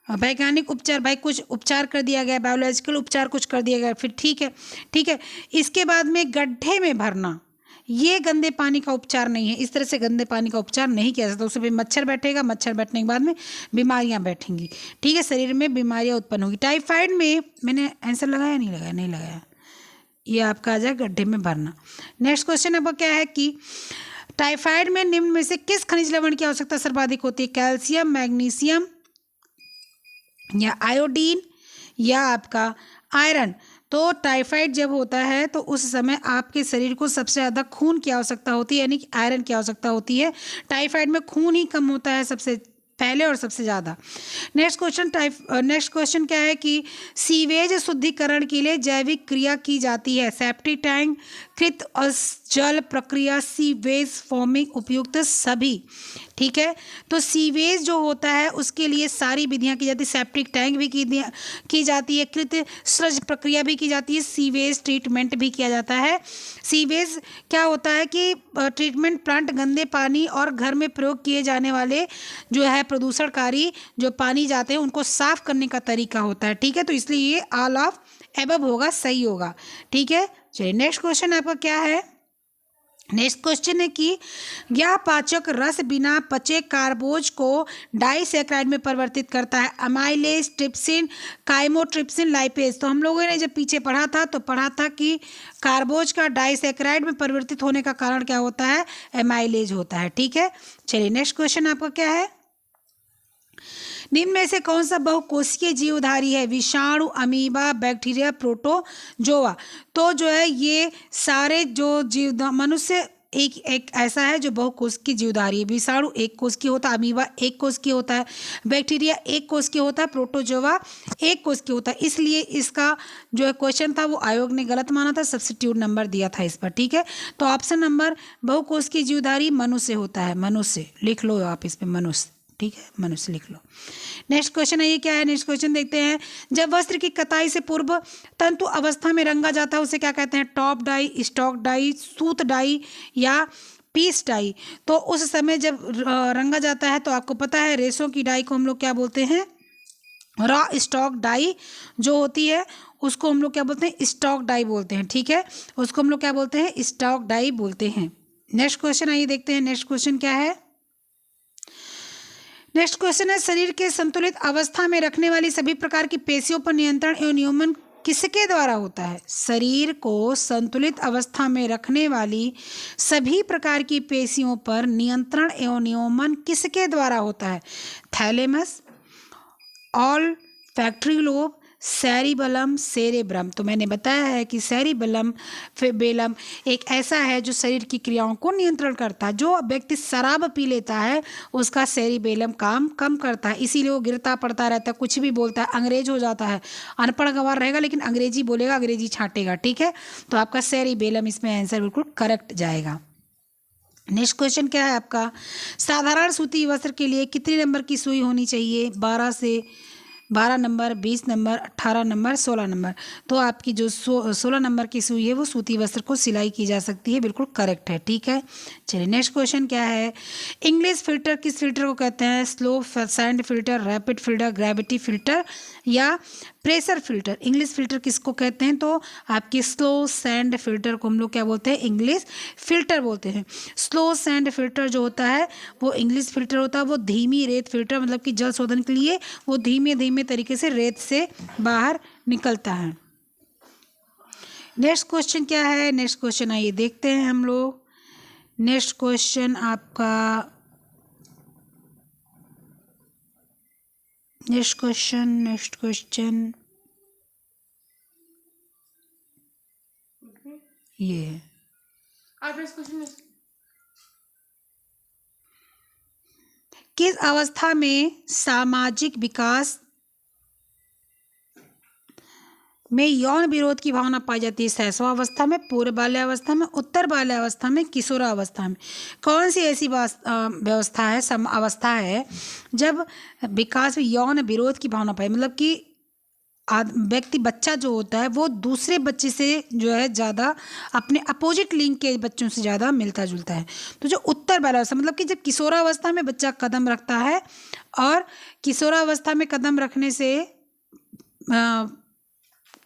वैज्ञानिक उपचार, भाई कुछ उपचार कर दिया गया, बायोलॉजिकल उपचार कुछ कर दिया गया, फिर ठीक है, ठीक है। इसके बाद में गड्ढे में भरना, ये गंदे पानी का उपचार नहीं है, इस तरह से गंदे पानी का उपचार नहीं किया जाता, उसमें मच्छर बैठेगा, मच्छर बैठने के बाद में बीमारियां बैठेंगी, ठीक है, शरीर में बीमारियां उत्पन्न होगी। टाइफाइड में मैंने आंसर लगाया नहीं लगाया, नहीं लगाया, ये आपका आ जाए गड्ढे में भरना। नेक्स्ट क्वेश्चन आपका क्या है कि टाइफाइड में निम्न में से किस खनिज लवण की आवश्यकता सर्वाधिक होती है, कैल्शियम, मैग्नीशियम या आयोडीन या आपका आयरन। तो टाइफाइड जब होता है तो उस समय आपके शरीर को सबसे ज़्यादा खून की आवश्यकता होती है, यानी कि आयरन की आवश्यकता होती है। टाइफाइड में खून ही कम होता है सबसे पहले और सबसे ज़्यादा। नेक्स्ट क्वेश्चन क्या है कि सीवेज शुद्धिकरण के लिए जैविक क्रिया की जाती है, सेप्टिक टैंक, कृत और जल प्रक्रिया, सीवेज फॉर्मिंग, उपयुक्त सभी, ठीक है। तो सीवेज जो होता है उसके लिए सारी विधियां की जाती है, सेप्टिक टैंक भी की जाती है, कृत स्रज प्रक्रिया भी की जाती है, सीवेज ट्रीटमेंट भी किया जाता है। सीवेज क्या होता है कि ट्रीटमेंट प्लांट गंदे पानी और घर में प्रयोग किए जाने वाले जो है प्रदूषणकारी जो पानी जाते हैं उनको साफ करने का तरीका होता है, ठीक है। तो इसलिए ये ऑल ऑफ एबव होगा, सही होगा, ठीक है। चलिए नेक्स्ट क्वेश्चन आपका क्या है, नेक्स्ट क्वेश्चन है कि यह पाचक रस बिना पचे कार्बोज को डाइसैकेराइड में परिवर्तित करता है, अमाइलेज, ट्रिप्सिन, काइमोट्रिप्सिन, लाइपेज। तो हम लोगों ने जब पीछे पढ़ा था तो पढ़ा था कि कार्बोज का डाइसैकेराइड में परिवर्तित होने का कारण क्या होता है, एमाइलेज होता है, ठीक है। चलिए नेक्स्ट क्वेश्चन आपका क्या है, निम्न में से कौन सा बहुकोशिकीय जीवधारी है, विषाणु, अमीबा, बैक्टीरिया, प्रोटोजोआ। तो जो है ये सारे जो जीव मनुष्य एक ऐसा है जो बहुकोशिकीय जीवधारी है, विषाणु एक कोशिकीय होता है, अमीबा एक कोशिकीय होता है, बैक्टीरिया एक कोशिकीय होता है, प्रोटोजोआ एक कोशिकीय होता है। इसलिए इसका जो है क्वेश्चन था वो आयोग ने गलत माना था, सब्स्टिट्यूट नंबर दिया था इस पर, ठीक है। तो ऑप्शन नंबर बहुकोशिकीय जीवधारी मनुष्य होता है, मनुष्य लिख लो आप इस पर, मनुष्य, ठीक है, मनुष्य लिख लो। नेक्स्ट क्वेश्चन है ये क्या है, नेक्स्ट क्वेश्चन देखते हैं। जब वस्त्र की कताई से पूर्व तंतु अवस्था में रंगा जाता है उसे क्या कहते हैं, टॉप डाई, स्टॉक डाई, सूत डाई या पीस डाई। तो उस समय जब रंगा जाता है तो आपको पता है रेशों की डाई को हम लोग क्या बोलते हैं, रॉ स्टॉक डाई जो होती है उसको हम लोग क्या बोलते हैं, स्टॉक डाई बोलते हैं। ठीक है, उसको हम लोग क्या बोलते हैं, स्टॉक डाई बोलते हैं। नेक्स्ट क्वेश्चन आइए देखते हैं, नेक्स्ट क्वेश्चन क्या है। नेक्स्ट क्वेश्चन है, शरीर के संतुलित अवस्था में रखने वाली सभी प्रकार की पेशियों पर नियंत्रण एवं नियमन किसके द्वारा होता है। शरीर को संतुलित अवस्था में रखने वाली सभी प्रकार की पेशियों पर नियंत्रण एवं नियमन किसके द्वारा होता है। Thalamus, all factory lobe, cerebellum, cerebrum. तो मैंने बताया है कि सेरिबलम बेलम एक ऐसा है जो शरीर की क्रियाओं को नियंत्रण करता है। जो व्यक्ति शराब पी लेता है उसका सेरिबेलम काम कम करता है, इसीलिए वो गिरता पड़ता रहता है, कुछ भी बोलता है, अंग्रेज हो जाता है, अनपढ़ गंवार रहेगा लेकिन अंग्रेजी बोलेगा, अंग्रेजी छांटेगा। ठीक है, तो आपका सेरिबेलम इसमें आंसर बिल्कुल करेक्ट जाएगा। नेक्स्ट क्वेश्चन क्या है आपका, साधारण सूती वस्त्र के लिए कितने नंबर की सुई होनी चाहिए। 12 नंबर, 20 नंबर, 18 नंबर, 16 नंबर। तो आपकी जो 16 नंबर की सुई है वो सूती वस्त्र को सिलाई की जा सकती है, बिल्कुल करेक्ट है। ठीक है, चलिए नेक्स्ट क्वेश्चन क्या है, इंग्लिश फिल्टर किस फिल्टर को कहते हैं। Slow sand filter, rapid filter, gravity filter या प्रेशर फिल्टर। इंग्लिश फिल्टर किसको कहते हैं, तो आपकी स्लो सैंड फिल्टर को हम लोग क्या बोलते हैं, इंग्लिश फिल्टर बोलते हैं। स्लो सैंड फिल्टर जो होता है वो इंग्लिश फिल्टर होता है, वो धीमी रेत फिल्टर, मतलब कि जल शोधन के लिए वो धीमे धीमे तरीके से रेत से बाहर निकलता है। नेक्स्ट क्वेश्चन क्या है, नेक्स्ट क्वेश्चन आइए देखते हैं हम लोग। नेक्स्ट क्वेश्चन आपका, नेक्स्ट क्वेश्चन ये है। किस अवस्था में सामाजिक विकास में यौन विरोध की भावना पाई जाती है। शैशव अवस्था में, पूर्व बाल्यावस्था में, उत्तर बाल्यावस्था में, किशोरावस्था में। कौन सी ऐसी व्यवस्था है, अवस्था है जब विकास में यौन विरोध की भावना पाई, मतलब कि व्यक्ति बच्चा जो होता है वो दूसरे बच्चे से जो है ज़्यादा अपने अपोजिट लिंग के बच्चों से ज़्यादा मिलता जुलता है। तो जो उत्तर बाल्यावस्था, मतलब कि जब किशोरावस्था में बच्चा कदम रखता है, और किशोरावस्था में कदम रखने से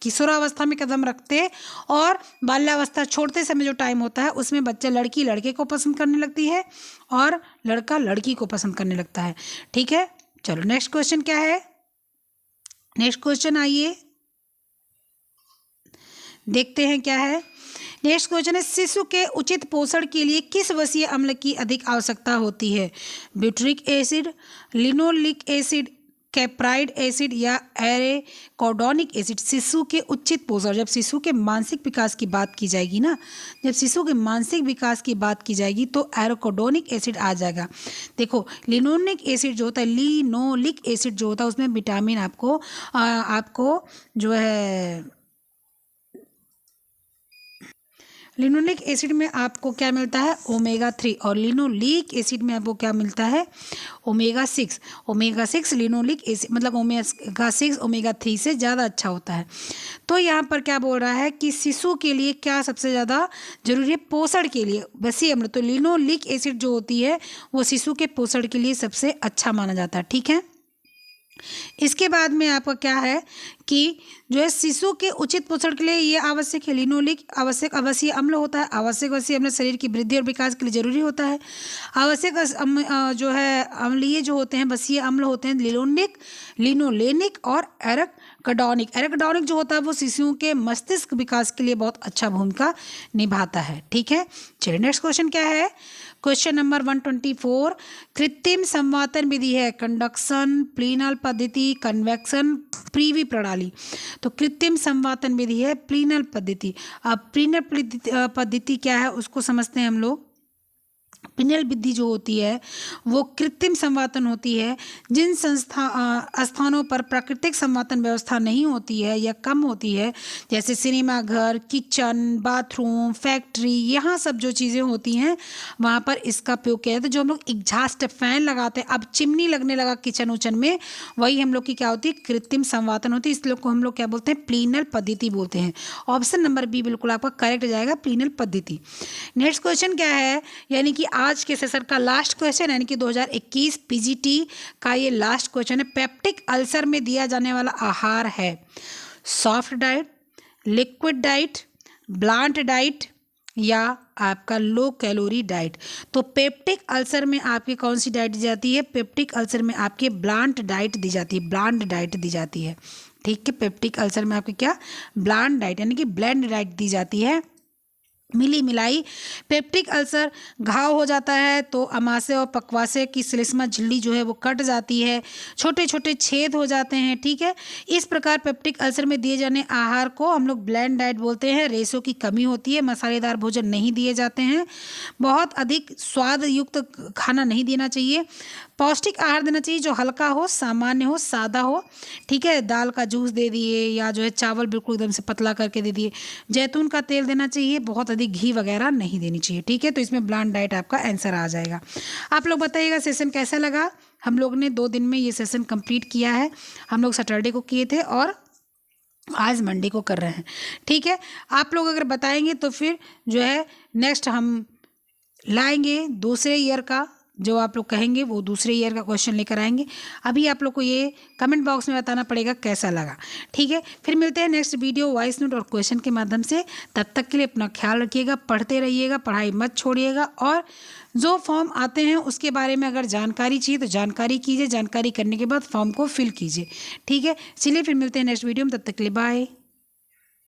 किशोरावस्था में कदम रखते और बाल्यावस्था छोड़ते समय जो टाइम होता है उसमें बच्चा लड़की लड़के को पसंद करने लगती है और लड़का लड़की को पसंद करने लगता है। ठीक है, चलो नेक्स्ट क्वेश्चन क्या है, नेक्स्ट क्वेश्चन आइए देखते हैं क्या है। नेक्स्ट क्वेश्चन है, शिशु के उचित पोषण के लिए किस वसीय अम्ल की अधिक आवश्यकता होती है। Butyric acid, linoleic acid, capric acid या एरेकोडोनिक एसिड। शिशु के उचित पोषण, जब शिशु के मानसिक विकास की बात की जाएगी ना, जब शिशु के मानसिक विकास की बात की जाएगी तो एरेकोडोनिक एसिड आ जाएगा। देखो लिनोलिक एसिड जो होता है, लिनोलिक एसिड जो होता है उसमें विटामिन आपको जो है, लिनोलिक एसिड में आपको क्या मिलता है, ओमेगा 3, और लिनोलिक एसिड में आपको क्या मिलता है, ओमेगा 6। ओमेगा 6 लिनोलिक एसिड मतलब ओमेगा 6 ओमेगा 3 से ज़्यादा अच्छा होता है। तो यहाँ पर क्या बोल रहा है कि शिशु के लिए क्या सबसे ज़्यादा जरूरी है, पोषण के लिए वसीय अम्ल, तो लिनोलिक एसिड जो होती है वो शिशु के पोषण के लिए सबसे अच्छा माना जाता है। ठीक है, इसके बाद में आपका क्या है कि जो है शिशु के उचित पोषण के लिए ये आवश्यक है, लिनोलिक आवश्यक अवश्य अम्ल होता है। आवश्यक अवश्य अम्ल शरीर की वृद्धि और विकास के लिए जरूरी होता है। आवश्यक जो है अम्लीय जो होते हैं वसीय अम्ल होते हैं लिनोलिक, लिनोलेनिक और एराकिडोनिक। एराकिडोनिक जो होता है वो शिशुओं के मस्तिष्क विकास के लिए बहुत अच्छा भूमिका निभाता है। ठीक है, चलिए नेक्स्ट क्वेश्चन क्या है, क्वेश्चन नंबर 124, कृत्रिम संवातन विधि है कंडक्शन, प्लीनल पद्धति, कन्वेक्शन, प्रीवी प्रणाली। तो कृत्रिम संवातन विधि है प्लीनल पद्धति। अब प्लीनल पद्धति क्या है उसको समझते हैं हम लोग। प्लीनल विधि जो होती है वो कृत्रिम संवातन होती है जिन स्थानों पर प्राकृतिक संवातन व्यवस्था नहीं होती है या कम होती है, जैसे सिनेमा घर, किचन, बाथरूम, फैक्ट्री, यहाँ सब जो चीज़ें होती हैं वहाँ पर इसका उपयोग किया जाता है। जो हम लोग एग्जॉस्ट फैन लगाते हैं, अब चिमनी लगने लगा किचन उचन में, वही हम लोग की क्या होती है, कृत्रिम संवातन होती है। इस लोग को हम लोग क्या बोलते हैं, प्लीनल पद्धति बोलते हैं। ऑप्शन नंबर बी बिल्कुल आपका करेक्ट जाएगा, प्लीनल पद्धति। नेक्स्ट क्वेश्चन क्या है, यानी कि आज के सेशन का लास्ट क्वेश्चन, यानी कि 2021 पीजीटी का ये लास्ट क्वेश्चन है, पेप्टिक अल्सर में दिया जाने वाला आहार है soft diet, liquid diet, bland diet या आपका लो कैलोरी डाइट। तो पेप्टिक अल्सर में आपकी कौन सी डाइट दी जाती है? पेप्टिक अल्सर में आपके ब्लॉन्ट डाइट दी जाती है, ब्लॉन्ट डाइट दी जाती है। ठीक है, पेप्टिक अल्सर में आपकी क्या? ब्लॉन्ट डाइट यानी कि ब्लेंड डाइट दी जाती है। मिली मिलाई पेप्टिक अल्सर घाव हो जाता है तो अमाशय और पक्वाशय की श्लेष्मा झिल्ली जो है वो कट जाती है, छोटे छोटे छेद हो जाते हैं। ठीक है, इस प्रकार पेप्टिक अल्सर में दिए जाने आहार को हम लोग ब्लेंड डाइट बोलते हैं। रेशों की कमी होती है, मसालेदार भोजन नहीं दिए जाते हैं, बहुत अधिक स्वाद युक्त खाना नहीं देना चाहिए, पौष्टिक आहार देना चाहिए जो हल्का हो, सामान्य हो, सादा हो। ठीक है, दाल का जूस दे दिए या जो है चावल बिल्कुल एकदम से पतला करके दे दिए, जैतून का तेल देना चाहिए, बहुत अधिक घी वगैरह नहीं देनी चाहिए। ठीक है, तो इसमें ब्लॉन्ट डाइट आपका आंसर आ जाएगा। आप लोग बताइएगा सेशन कैसा लगा। हम लोग ने 2 दिन में ये सेशन कंप्लीट किया है। हम लोग सैटरडे को किए थे और आज मंडे को कर रहे हैं। ठीक है, आप लोग अगर बताएंगे तो फिर जो है नेक्स्ट हम लाएंगे दूसरे ईयर का, जो आप लोग कहेंगे वो दूसरे ईयर का क्वेश्चन लेकर आएंगे। अभी आप लोग को ये कमेंट बॉक्स में बताना पड़ेगा कैसा लगा। ठीक है, फिर मिलते हैं नेक्स्ट वीडियो वॉइस नोट और क्वेश्चन के माध्यम से। तब तक के लिए अपना ख्याल रखिएगा, पढ़ते रहिएगा, पढ़ाई मत छोड़िएगा, और जो फॉर्म आते हैं उसके बारे में अगर जानकारी चाहिए तो जानकारी कीजिए, जानकारी करने के बाद फॉर्म को फिल कीजिए। ठीक है, चलिए फिर मिलते हैं नेक्स्ट वीडियो में, तब तक के लिए बाय।